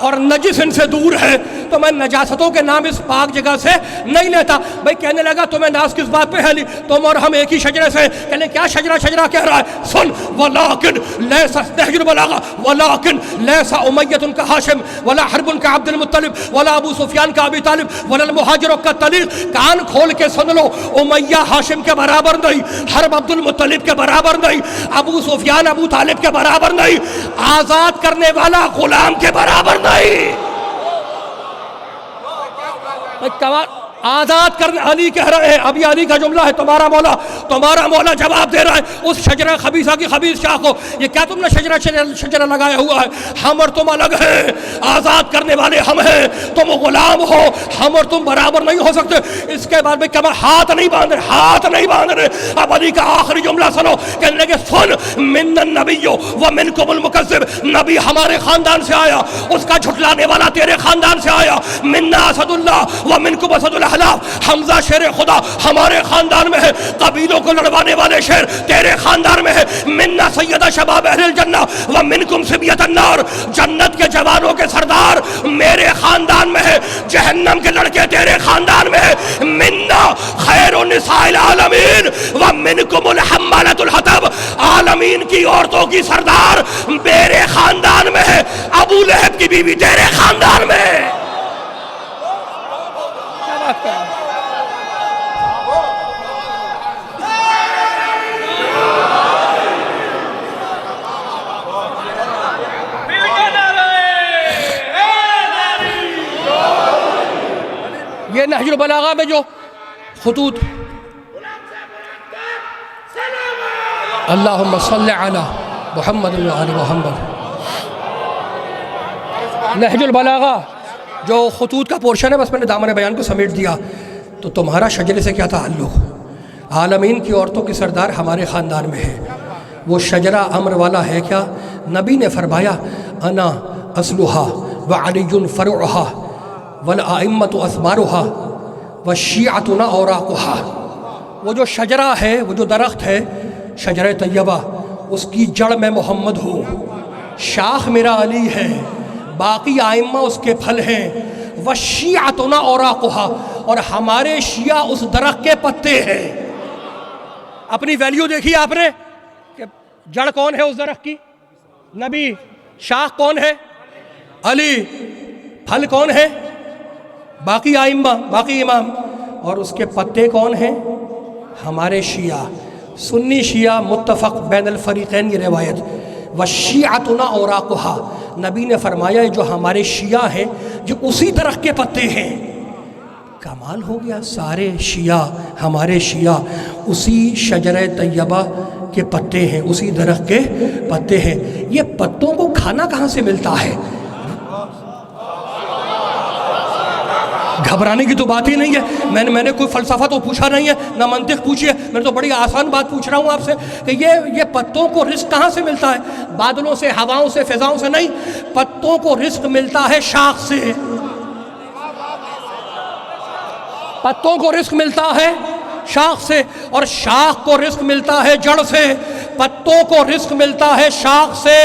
اور نجس ان سے دور ہے تو میں نجاستوں کے نام اس پاک جگہ سے نہیں لیتا۔ بھائی کہنے لگا تمہیں ناز کس بات پہ ہے لی، تم اور ہم ایک ہی شجرے سے، کہنے کیا شجرہ کہہ رہا ہے، سن ولیکن لیسا نہج البلاغہ ولیکن لیسا امیۃ کا ہاشم ولا حرب کا عبد المطلب ولا ابو سفیان کا ابی طالب ولا المہاجر کا طلیق، کان کھول کے سن لو، امیہ ہاشم کے برابر نہیں، حرب عبد المطلب کے برابر نہیں، ابو سفیان ابو طالب کے برابر نہیں، آزاد کرنے والا غلام کے برابر نہیں۔ آزاد کرنے، علی کہہ رہے ہیں، اب یہ علی کا جملہ ہے، تمہارا مولا جواب دے رہا ہے اس شجرہ خبیثہ کی خبیث شاخ کو، یہ کیا تم نے شجرہ لگایا ہوا ہے، ہم اور تم الگ ہیں، آزاد کرنے والے ہم ہیں، تم غلام ہو، ہم اور تم برابر نہیں ہو سکتے۔ اس کے بعد میں کہا ہاتھ نہیں باندھ رہے۔ اب علی کا آخری جملہ سنو، کہنے لگے سن من النبی ومنکم المکذب، نبی ہمارے خاندان سے آیا، اس کا جھٹلانے والا تیرے خاندان سے آیا، منا اسد اللہ ومنکم اسد اللہ، حمزہ شیر خدا ہمارے خاندان میں ہے، قبیلوں کو لڑوانے والے شیر تیرے خاندان میں ہے، منا سیدہ شباب اہل الجنہ ومنکم صبیۃ النار، جنت کے جوانوں کے سردار میرے خاندان میں ہے، جہنم کے لڑکے تیرے خاندان میں ہے، منا خیر النساء العالمین ومنکم الحمالۃ الحطب، عالمین کی عورتوں کی سردار میرے خاندان میں ہے، ابو لہب کی بیوی تیرے خاندان میں ہے۔ یہ نہج البلاغہ میں جو خطوط، اللہم صلی علی محمد وعلی محمد، نہج البلاغہ جو خطوط کا پورشن ہے، بس میں نے دامن بیان کو سمیٹ دیا۔ تو تمہارا شجرے سے کیا تعلق؟ عالمین کی عورتوں کی سردار ہمارے خاندان میں ہے، وہ شجرہ امر والا ہے کیا؟ نبی نے فرمایا انا اصلھا وعلی فرعھا والائمۃ اثمارھا والشیعۃ اوراقھا، وہ جو شجرہ ہے، وہ جو درخت ہے شجرہ طیبہ، اس کی جڑ میں محمد ہوں، شاخ میرا علی ہے، باقی آئمہ اس کے پھل ہیں، وَالشِّيعَةُنَا أَوْرَاقُهَا، اور ہمارے شیعہ اس درخت کے پتے ہیں۔ اپنی ویلیو دیکھی آپ نے کہ جڑ کون ہے اس درخت کی؟ نبی، شاخ کون ہے؟ علی، پھل کون ہے؟ باقی آئمہ، باقی امام، اور اس کے پتے کون ہیں؟ ہمارے شیعہ، سنی شیعہ متفق بین الفریقین، یہ روایت، وَالشِّيعَةُنَا أَوْرَاقُهَا، نبی نے فرمایا جو ہمارے شیعہ ہیں جو اسی درخت کے پتے ہیں۔ کمال ہو گیا، سارے شیعہ، ہمارے شیعہ اسی شجرہ طیبہ کے پتے ہیں، اسی درخت کے پتے ہیں۔ یہ پتوں کو کھانا کہاں سے ملتا ہے؟ گھبرانے کی تو بات ہی نہیں ہے، میں نے کوئی فلسفہ تو پوچھا نہیں ہے، نہ منطق پوچھی ہے، میں تو بڑی آسان بات پوچھ رہا ہوں آپ سے کہ یہ پتوں کو رزق کہاں سے ملتا ہے؟ بادلوں سے، ہواؤں سے، فضاؤں سے نہیں، پتوں کو رزق ملتا ہے شاخ سے، پتوں کو رزق ملتا ہے شاخ سے، اور شاخ کو رزق ملتا ہے جڑ سے، پتوں کو رزق ملتا ہے شاخ سے،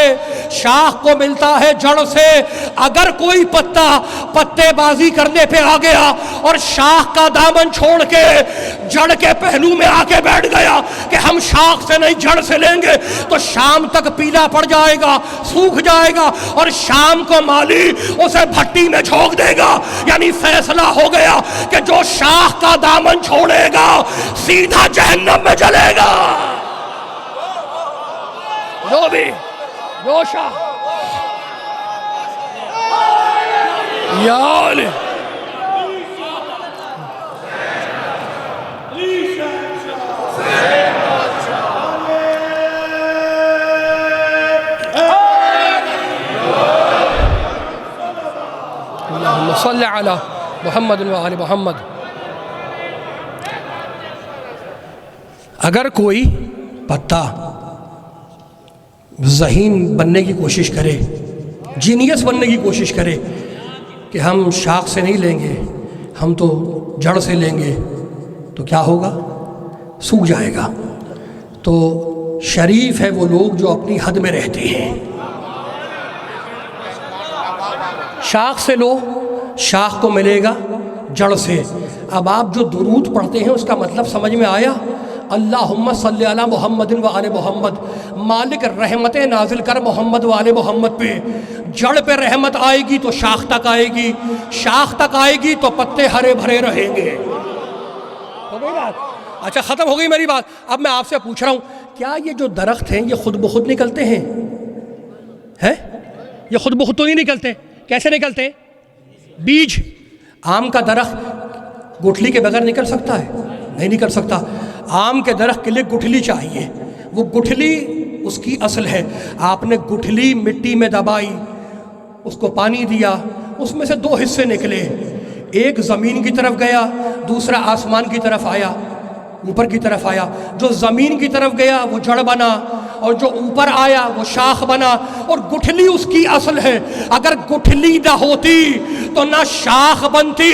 شاخ کو ملتا ہے جڑ سے۔ اگر کوئی پتے بازی کرنے پہ آ گیا اور شاخ کا دامن چھوڑ کے جڑ کے پہلو میں آ کے بیٹھ گیا کہ ہم شاخ سے نہیں جڑ سے لیں گے، تو شام تک پیلا پڑ جائے گا، سوکھ جائے گا، اور شام کو مالی اسے بھٹی میں جھونک دے گا۔ یعنی فیصلہ ہو گیا کہ جو شاخ کا دامن چھوڑے گا سیدھا جہنم میں جلے گا۔ جو بھی، جو شاہ، یا علی، اللہم صلی علی محمد وعلی محمد۔ اگر کوئی پتا ذہین بننے کی کوشش کرے، جینیس بننے کی کوشش کرے کہ ہم شاخ سے نہیں لیں گے، ہم تو جڑ سے لیں گے، تو کیا ہوگا؟ سوکھ جائے گا۔ تو شریف ہے وہ لوگ جو اپنی حد میں رہتے ہیں، شاخ سے لو، شاخ کو ملے گا جڑ سے۔ اب آپ جو درود پڑھتے ہیں اس کا مطلب سمجھ میں آیا؟ اللہم صلی علی محمد و آل محمد، مالک رحمتیں نازل کر محمد و آل محمد پہ۔ جڑ پہ رحمت آئے گی تو شاخ تک آئے گی، شاخ تک آئے گی تو پتے ہرے بھرے رہیں گے۔ ہو گئی بات؟ اچھا ختم ہو گئی میری بات۔ اب میں آپ سے پوچھ رہا ہوں، کیا یہ جو درخت ہیں یہ خود بخود نکلتے ہیں؟ یہ خود بخود تو نہیں نکلتے، کیسے نکلتے ہیں؟ بیج۔ آم کا درخت گٹھلی کے بغیر نکل سکتا ہے؟ نہیں نکل سکتا۔ آم کے درخت کے لیے گٹھلی چاہیے، وہ گٹھلی اس کی اصل ہے۔ آپ نے گٹھلی مٹی میں دبائی، اس کو پانی دیا، اس میں سے دو حصے نکلے، ایک زمین کی طرف گیا، دوسرا آسمان کی طرف آیا، اوپر کی طرف آیا۔ جو زمین کی طرف گیا وہ جڑ بنا، اور جو اوپر آیا وہ شاخ بنا، اور گٹھلی اس کی اصل ہے۔ اگر گٹھلی نہ ہوتی تو نہ شاخ بنتی۔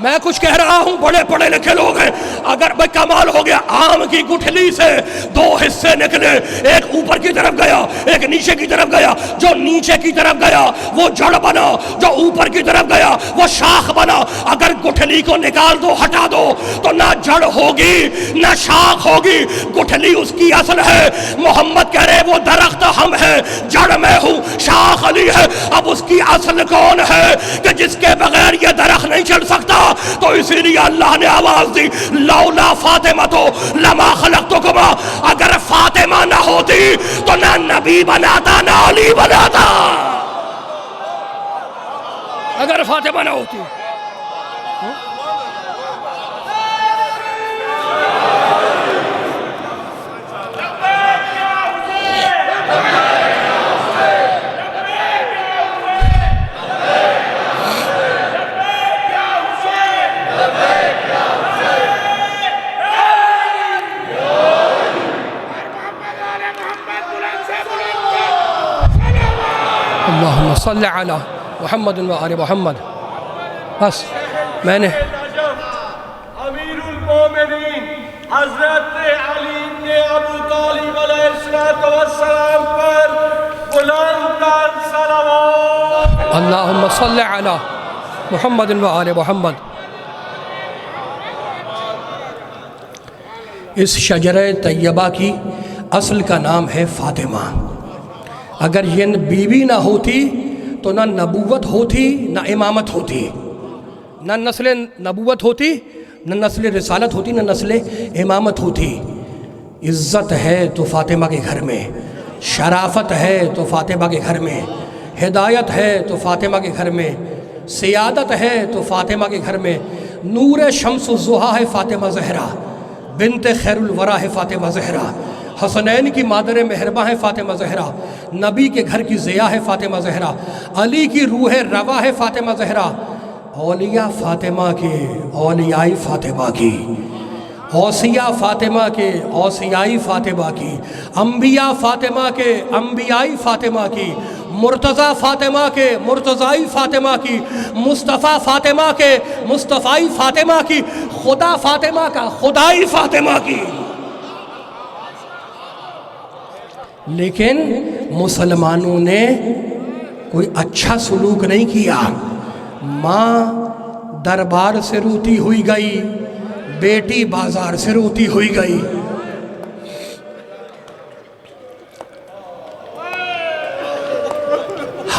میں کچھ کہہ رہا ہوں، بڑے پڑھے لکھے لوگ ہیں، اگر بھائی کمال ہو گیا، آم کی گٹھلی سے دو حصے نکلے، ایک اوپر کی طرف گیا، ایک نیچے کی طرف گیا۔ جو نیچے کی طرف گیا وہ جڑ بنا، جو اوپر کی طرف گیا وہ شاخ بنا۔ اگر گٹھلی کو نکال دو، ہٹا دو، تو نہ جڑ ہوگی نہ شاخ ہوگی، گٹھلی اس کی اصل ہے۔ محمد کہہ رہے وہ درخت ہم ہیں، جڑ میں ہوں، شاخ علی ہے۔ اب اس کی اصل کون ہے کہ جس کے بغیر یہ درخت نہیں چل سکتا؟ تو اسی لیے اللہ نے آواز دی، لولا فاطمہ تو لما خلقتکما، اگر فاطمہ نہ ہوتی تو نہ نبی بناتا نہ علی بناتا۔ اگر فاطمہ نہ ہوتی۔ اللہم صلی علی محمد و آل محمد۔ بس میں نے امیر المومنین حضرت علی نے ابو طالب علیہ السلام پر بلند تر صلوات۔ اللہم صلی علی محمد و آل محمد۔ اس شجرہ طیبہ کی اصل کا نام ہے فاطمہ۔ اگر یہ بیوی نہ ہوتی تو نہ نبوت ہوتی نہ امامت ہوتی، نہ نسل نبوت ہوتی نہ نسل رسالت ہوتی نہ نسل امامت ہوتی۔ عزت ہے تو فاطمہ کے گھر میں، شرافت ہے تو فاطمہ کے گھر میں، ہدایت ہے تو فاطمہ کے گھر میں، سیادت ہے تو فاطمہ کے گھر میں۔ نور شمس الضحیٰ ہے فاطمہ زہرا، بنت خیر الورا ہے فاطمہ زہرا، حسنین کی مادر مہرباں ہے فاطمہ زہرا، نبی کے گھر کی ضیاء ہے فاطمہ زہرا، علی کی روح روا ہے فاطمہ زہرا۔ اولیاء فاطمہ کے اولیائی فاطمہ کی، اوصیاء فاطمہ کے اوصیائی فاطمہ کی، انبیاء فاطمہ کے انبیائی فاطمہ کی، مرتضیٰ فاطمہ کے مرتضائی فاطمہ کی، مصطفیٰ فاطمہ کے مصطفائی فاطمہ کی، خدا فاطمہ کا خدائی فاطمہ کی۔ لیکن مسلمانوں نے کوئی اچھا سلوک نہیں کیا۔ ماں دربار سے روتی ہوئی گئی، بیٹی بازار سے روتی ہوئی گئی۔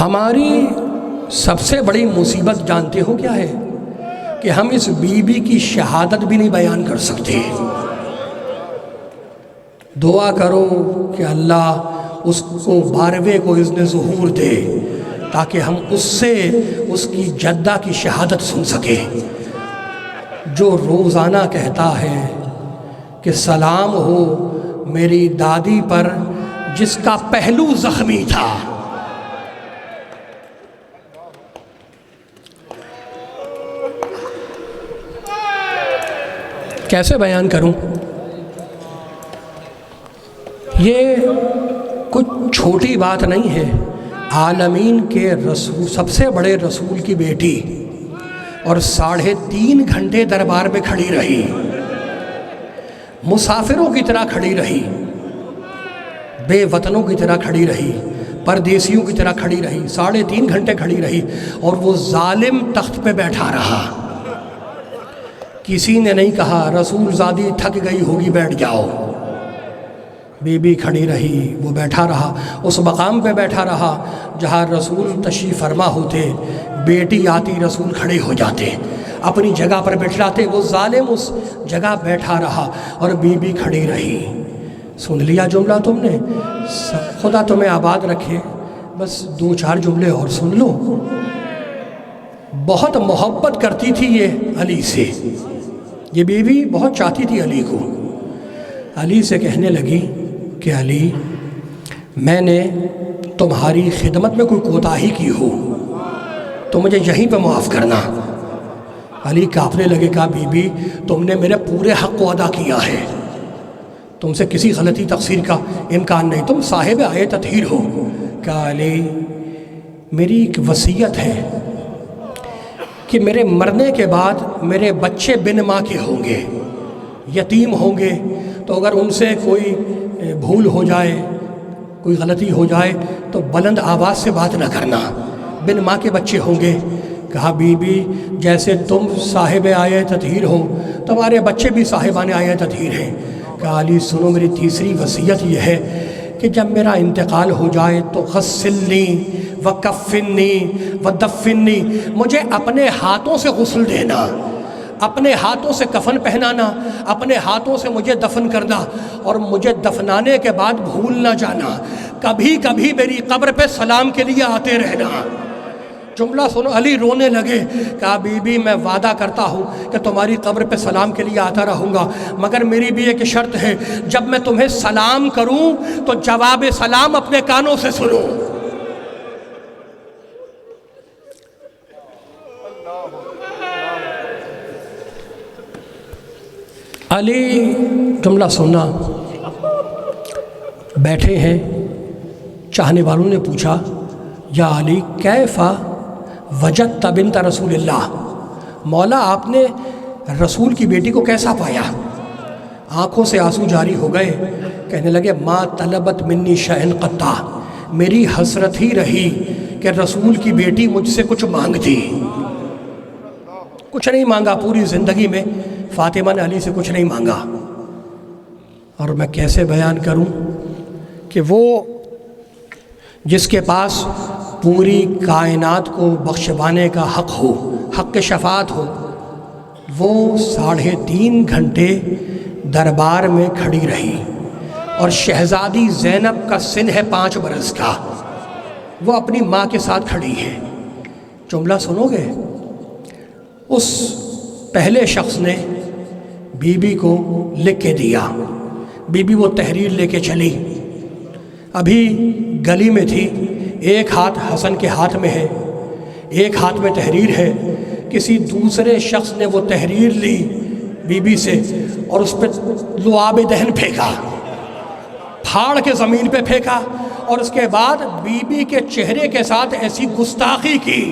ہماری سب سے بڑی مصیبت جانتے ہو کیا ہے؟ کہ ہم اس بی بی کی شہادت بھی نہیں بیان کر سکتے۔ دعا کرو کہ اللہ اس کو 12ویں کو اذن ظہور دے تاکہ ہم اس سے اس کی جدہ کی شہادت سن سکیں، جو روزانہ کہتا ہے کہ سلام ہو میری دادی پر جس کا پہلو زخمی تھا۔ کیسے بیان کروں؟ یہ کچھ چھوٹی بات نہیں ہے۔ عالمین کے رسول، سب سے بڑے رسول کی بیٹی، اور 3.5 گھنٹے دربار میں کھڑی رہی، مسافروں کی طرح کھڑی رہی، بے وطنوں کی طرح کھڑی رہی، پردیسیوں کی طرح کھڑی رہی، 3.5 گھنٹے کھڑی رہی، اور وہ ظالم تخت پہ بیٹھا رہا۔ کسی نے نہیں کہا رسول زادی تھک گئی ہوگی بیٹھ جاؤ۔ بی بی کھڑی رہی، وہ بیٹھا رہا، اس مقام پہ بیٹھا رہا جہاں رسول تشریف فرما ہوتے۔ بیٹی آتی رسول کھڑے ہو جاتے، اپنی جگہ پر بیٹھلاتے، وہ ظالم اس جگہ بیٹھا رہا اور بی بی کھڑی رہی۔ سن لیا جملہ تم نے؟ خدا تمہیں آباد رکھے، بس 2-4 جملے اور سن لو۔ بہت محبت کرتی تھی یہ علی سے، یہ بیوی بہت چاہتی تھی علی کو۔ علی سے کہنے لگی کہ علی، میں نے تمہاری خدمت میں کوئی کوتاہی کی ہو تو مجھے یہیں پہ معاف کرنا۔ علی کانپنے لگے، کہا بی بی تم نے میرے پورے حق کو ادا کیا ہے، تم سے کسی غلطی تقصیر کا امکان نہیں، تم صاحب آیت تطہیر ہو۔ کہا علی میری ایک وصیت ہے کہ میرے مرنے کے بعد میرے بچے بن ماں کے ہوں گے، یتیم ہوں گے، تو اگر ان سے کوئی بھول ہو جائے، کوئی غلطی ہو جائے تو بلند آواز سے بات نہ کرنا، بن ماں کے بچے ہوں گے۔ کہا بی بی جیسے تم صاحب آیت تطہیر ہو تمہارے بچے بھی صاحبان آیت تطہیر ہیں۔ کہا علی سنو، میری تیسری وصیت یہ ہے کہ جب میرا انتقال ہو جائے تو غسلنی وکفنی ودفنی، مجھے اپنے ہاتھوں سے غسل دینا، اپنے ہاتھوں سے کفن پہنانا، اپنے ہاتھوں سے مجھے دفن کرنا، اور مجھے دفنانے کے بعد بھول نہ جانا، کبھی کبھی میری قبر پہ سلام کے لیے آتے رہنا۔ جملہ سنو، علی رونے لگے۔ کہا بی بی میں وعدہ کرتا ہوں کہ تمہاری قبر پہ سلام کے لیے آتا رہوں گا، مگر میری بھی ایک شرط ہے، جب میں تمہیں سلام کروں تو جواب سلام اپنے کانوں سے سنو۔ علی جملہ سننا، بیٹھے ہیں، چاہنے والوں نے پوچھا یا علی کیفا وجدت بنت رسول اللہ، مولا آپ نے رسول کی بیٹی کو کیسا پایا؟ آنکھوں سے آنسو جاری ہو گئے، کہنے لگے ما طلبت منی شیئن قطع، میری حسرت ہی رہی کہ رسول کی بیٹی مجھ سے کچھ مانگتی، کچھ نہیں مانگا پوری زندگی میں، فاطمہ نے علی سے کچھ نہیں مانگا۔ اور میں کیسے بیان کروں کہ وہ جس کے پاس پوری کائنات کو بخشوانے کا حق ہو، حق شفاعت ہو، وہ 3.5 گھنٹے دربار میں کھڑی رہی، اور شہزادی زینب کا سن ہے 5 برس کا، وہ اپنی ماں کے ساتھ کھڑی ہے۔ جملہ سنو گے؟ اس پہلے شخص نے بی بی کو لکھ کے دیا، بی بی وہ تحریر لے کے چلی، ابھی گلی میں تھی، ایک ہاتھ حسن کے ہاتھ میں ہے، ایک ہاتھ میں تحریر ہے، کسی دوسرے شخص نے وہ تحریر لی بی بی سے اور اس پہ لعاب دہن پھینکا، پھاڑ کے زمین پہ پھینکا، اور اس کے بعد بی بی کے چہرے کے ساتھ ایسی گستاخی کی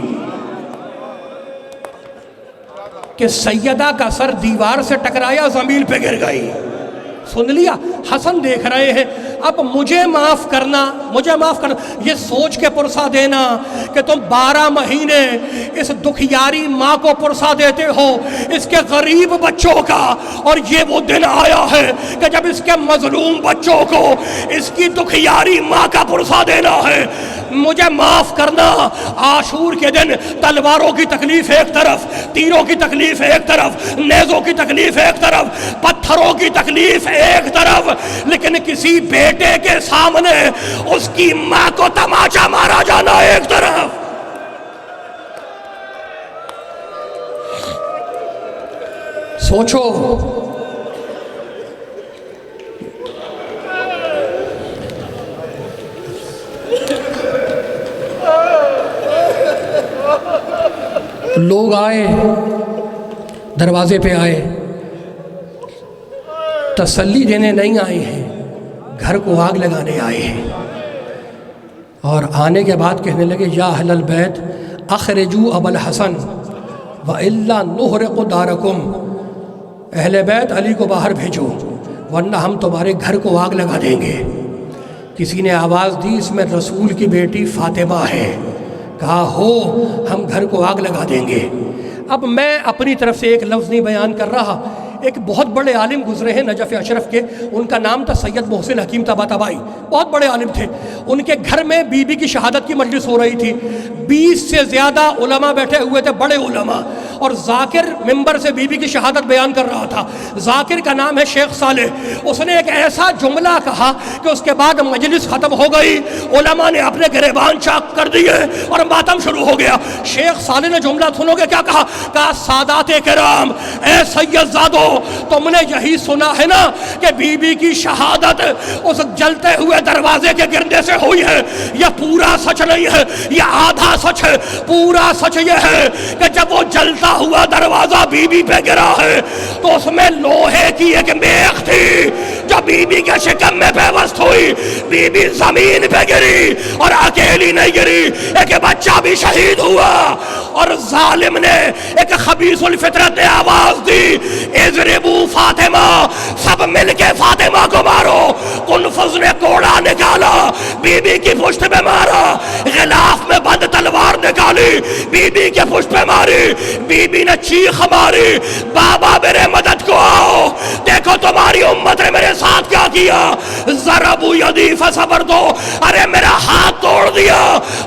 کہ سیدہ کا سر دیوار سے ٹکرایا، زمین پہ گر گئی۔ سن لیا؟ حسن دیکھ رہے ہیں، اب مجھے معاف کرنا، مجھے معاف کرنا، یہ سوچ کے پرسہ دینا کہ تم 12 مہینے اس دکھیاری ماں کو پرسہ دیتے ہو، اس کے غریب بچوں کا، اور یہ وہ دن آیا ہے کہ جب اس کے مظلوم بچوں کو اس کی دکھیاری ماں کا پرسہ دینا ہے، مجھے معاف کرنا۔ عاشور کے دن تلواروں کی تکلیف ایک طرف، تیروں کی تکلیف ایک طرف، نیزوں کی تکلیف ایک طرف، پتھروں کی تکلیف ایک طرف، لیکن کسی بیٹے کے سامنے اس کی ماں کو تماچا مارا جانا ایک طرف۔ سوچو، لوگ آئے، دروازے پہ آئے، تسلی دینے نہیں آئے ہیں، گھر کو آگ لگانے آئے ہیں، اور آنے کے بعد کہنے لگے یا اہل البیت اخرجوا ابا الحسن والا نحرق دارکم، اہل بیت علی کو باہر بھیجو ورنہ ہم تمہارے گھر کو آگ لگا دیں گے۔ کسی نے آواز دی اس میں رسول کی بیٹی فاطمہ ہے، کہا ہو ہم گھر کو آگ لگا دیں گے۔ اب میں اپنی طرف سے ایک لفظ نہیں بیان کر رہا، ایک بہت بڑے عالم گزرے ہیں نجف اشرف کے، ان کا نام تھا سید محسن حکیم طباطبائی، بہت بڑے عالم تھے۔ ان کے گھر میں بی بی کی شہادت کی مجلس ہو رہی تھی، 20 سے زیادہ علماء بیٹھے ہوئے تھے، بڑے علماء، اور ذاکر ممبر سے بی بی کی شہادت بیان کر رہا تھا۔ ذاکر کا نام ہے شیخ صالح، اس نے ایک ایسا جملہ کہا کہ اس کے بعد مجلس ختم ہو گئی، علماء نے اپنے گریبان چاک کر دیے اور ماتم شروع ہو گیا۔ شیخ صالح نے جملہ سنو گے کیا کہا؟ کہا سادات کرام، اے سید زادو، تم نے یہی سنا ہے نا کہ بی بی کی شہادت اس جلتے ہوئے دروازے کے گردے سے ہوئی ہے؟ یہ پورا سچ نہیں ہے، یہ آدھا سچ ہے۔ پورا سچ یہ ہے کہ جب وہ جلتا ہوا دروازہ بی بی پہ گرا ہے تو اس میں لوہے کی ایک میخ تھی جو بی بی کے شکم میں پیوست ہوئی۔ بی بی زمین پہ گری اور اکیلی نہیں گری، ایک بچہ بھی شہید ہوا۔ اور ظالم نے، ایک خبیث الفطرت نے آواز دی، اضربو فاطمہ، سب مل کے فاطمہ کو مارو۔ قنفذ نے کوڑا نکالا، بی بی کی پشت پہ مارا، غلاف میں بند تلوار نکالی، بی بی کے پشت پہ ماری۔ بی بی نے چیخ ماری، بابا میرے مدد کو آؤ، دیکھو تمہاری امت نے میرے ساتھ کیا کیا۔ ضربوا یدی فصبرت، ارے میرا ہاتھ توڑ دیا،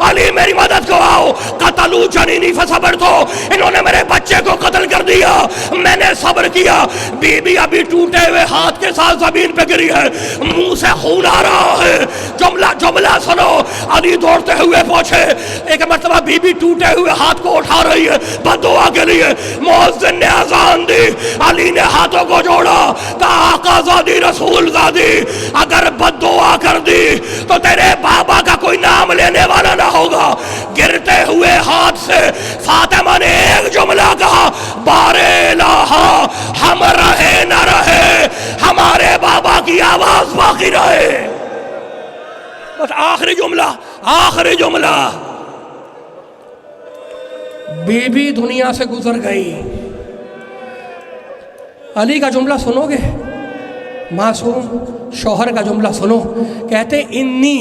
علی میری مدد کو آؤ۔ قتلوا جنینی فصبرت، انہوں نے میرے بچے کو قتل کر دیا، میں نے صبر کیا۔ بی بی ابھی ٹوٹے ہوئے ہاتھ کے ساتھ زمین پہ گری ہے، منہ سے خون آ رہا ہے۔ جملہ سنو، علی دوڑتے ہوئے پہنچے، ایک مرتبہ بی بی ٹوٹے ہوئے ہاتھ کو اٹھا رہی ہے بد دعا کے لیے، مؤذن نے اذان دی، علی نے ہاتھوں کو جوڑا، کہا آقا زادی رسول زادی، اگر بد دعا کر دی تو تیرے بابا کا کوئی نام لینے والا نہ ہوگا۔ گرتے ہوئے ہاتھ سے فاطمہ نے ایک جملہ کہا، بار الہ، ہم رہے نہ رہے ہمارے بابا کی آواز باقی رہے۔ بس آخری جملہ۔ بی بی دنیا سے گزر گئی۔ علی کا جملہ سنو گے؟ معصوم شوہر کا جملہ سنو، کہتے انی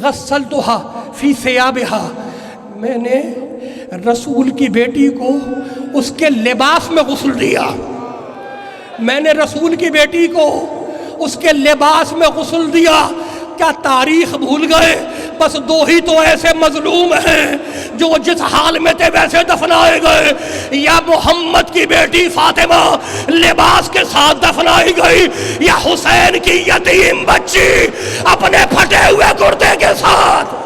غسلتها فی ثیابها، میں نے رسول کی بیٹی کو اس کے لباس میں غسل دیا، میں نے رسول کی بیٹی کو اس کے لباس میں غسل دیا۔ کیا تاریخ بھول گئے؟ بس 2 ہی تو ایسے مظلوم ہیں جو جس حال میں تھے ویسے دفنائے گئے، یا محمد کی بیٹی فاطمہ لباس کے ساتھ دفنائی گئی، یا حسین کی یتیم بچی اپنے پھٹے ہوئے گردے کے ساتھ۔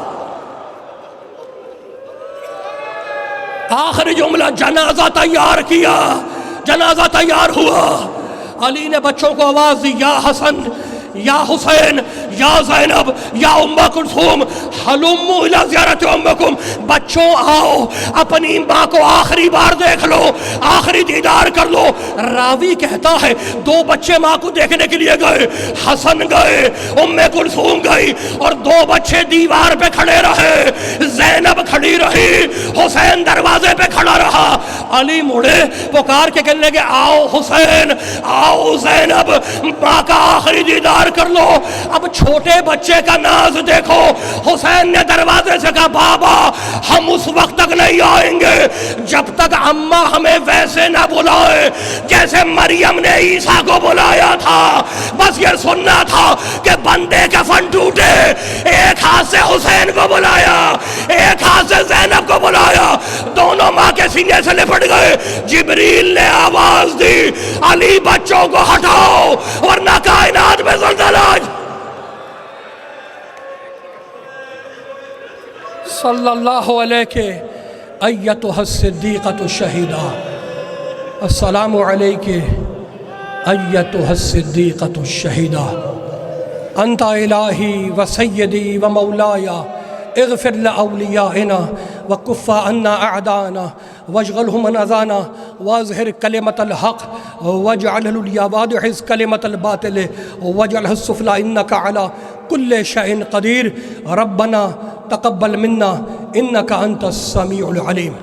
آخری جملہ، جنازہ تیار کیا، جنازہ تیار ہوا۔ علی نے بچوں کو آواز دی، یا حسن، یا حسین، یا زینب، یا ام کلثوم، حلموا الی زیارت امکم، بچوں آؤ اپنی ماں کو آخری بار دیکھ لو، آخری دیدار کر لو۔ راوی کہتا ہے 2 بچے ماں کو دیکھنے کے لیے گئے، حسن گئے، ام کلثوم گئی، اور 2 بچے دیوار پہ کھڑے رہے، زینب کھڑی رہی، حسین دروازے پہ کھڑا رہا۔ علی مڑے پکار کے کہنے لگے، آؤ حسین، آؤ زینب، ماں کا آخری دیدار کر لو۔ اب چھوٹے بچے کا ناز دیکھو، حسین نے دروازے سے کہا، بابا ہم اس وقت تک نہیں آئیں گے جب تک اماں ہمیں ویسے نہ بلائے جیسے مریم نے عیسیٰ کو بلایا تھا۔ بس یہ سننا تھا کہ بندے کفن ٹوٹے، ایک ہاتھ سے حسین کو بلایا، ایک ہاتھ سے زینب کو بلایا، دونوں ماں کے سینے سے لپٹ گئے۔ جبریل نے آواز دی، علی بچوں کو ہٹاؤ ورنہ کائنات میں صلی اللہ علیہ ایتھا الصدیقۃ الشہیدہ، السلام علیک ایتھا الصدیقۃ الشہیدہ، انت الہی و سیدی و مولایا، اغفر لأولیائنا وکف عنا اعداءنا واجعلهم من اذانا واظہر کلمۃ الحق واجعل العلیٰ وادحض کلمۃ الباطل واجعلها السفلی انک علی کل شیء قدیر۔ ربنا تقبل منا انک انت السمیع العلیم۔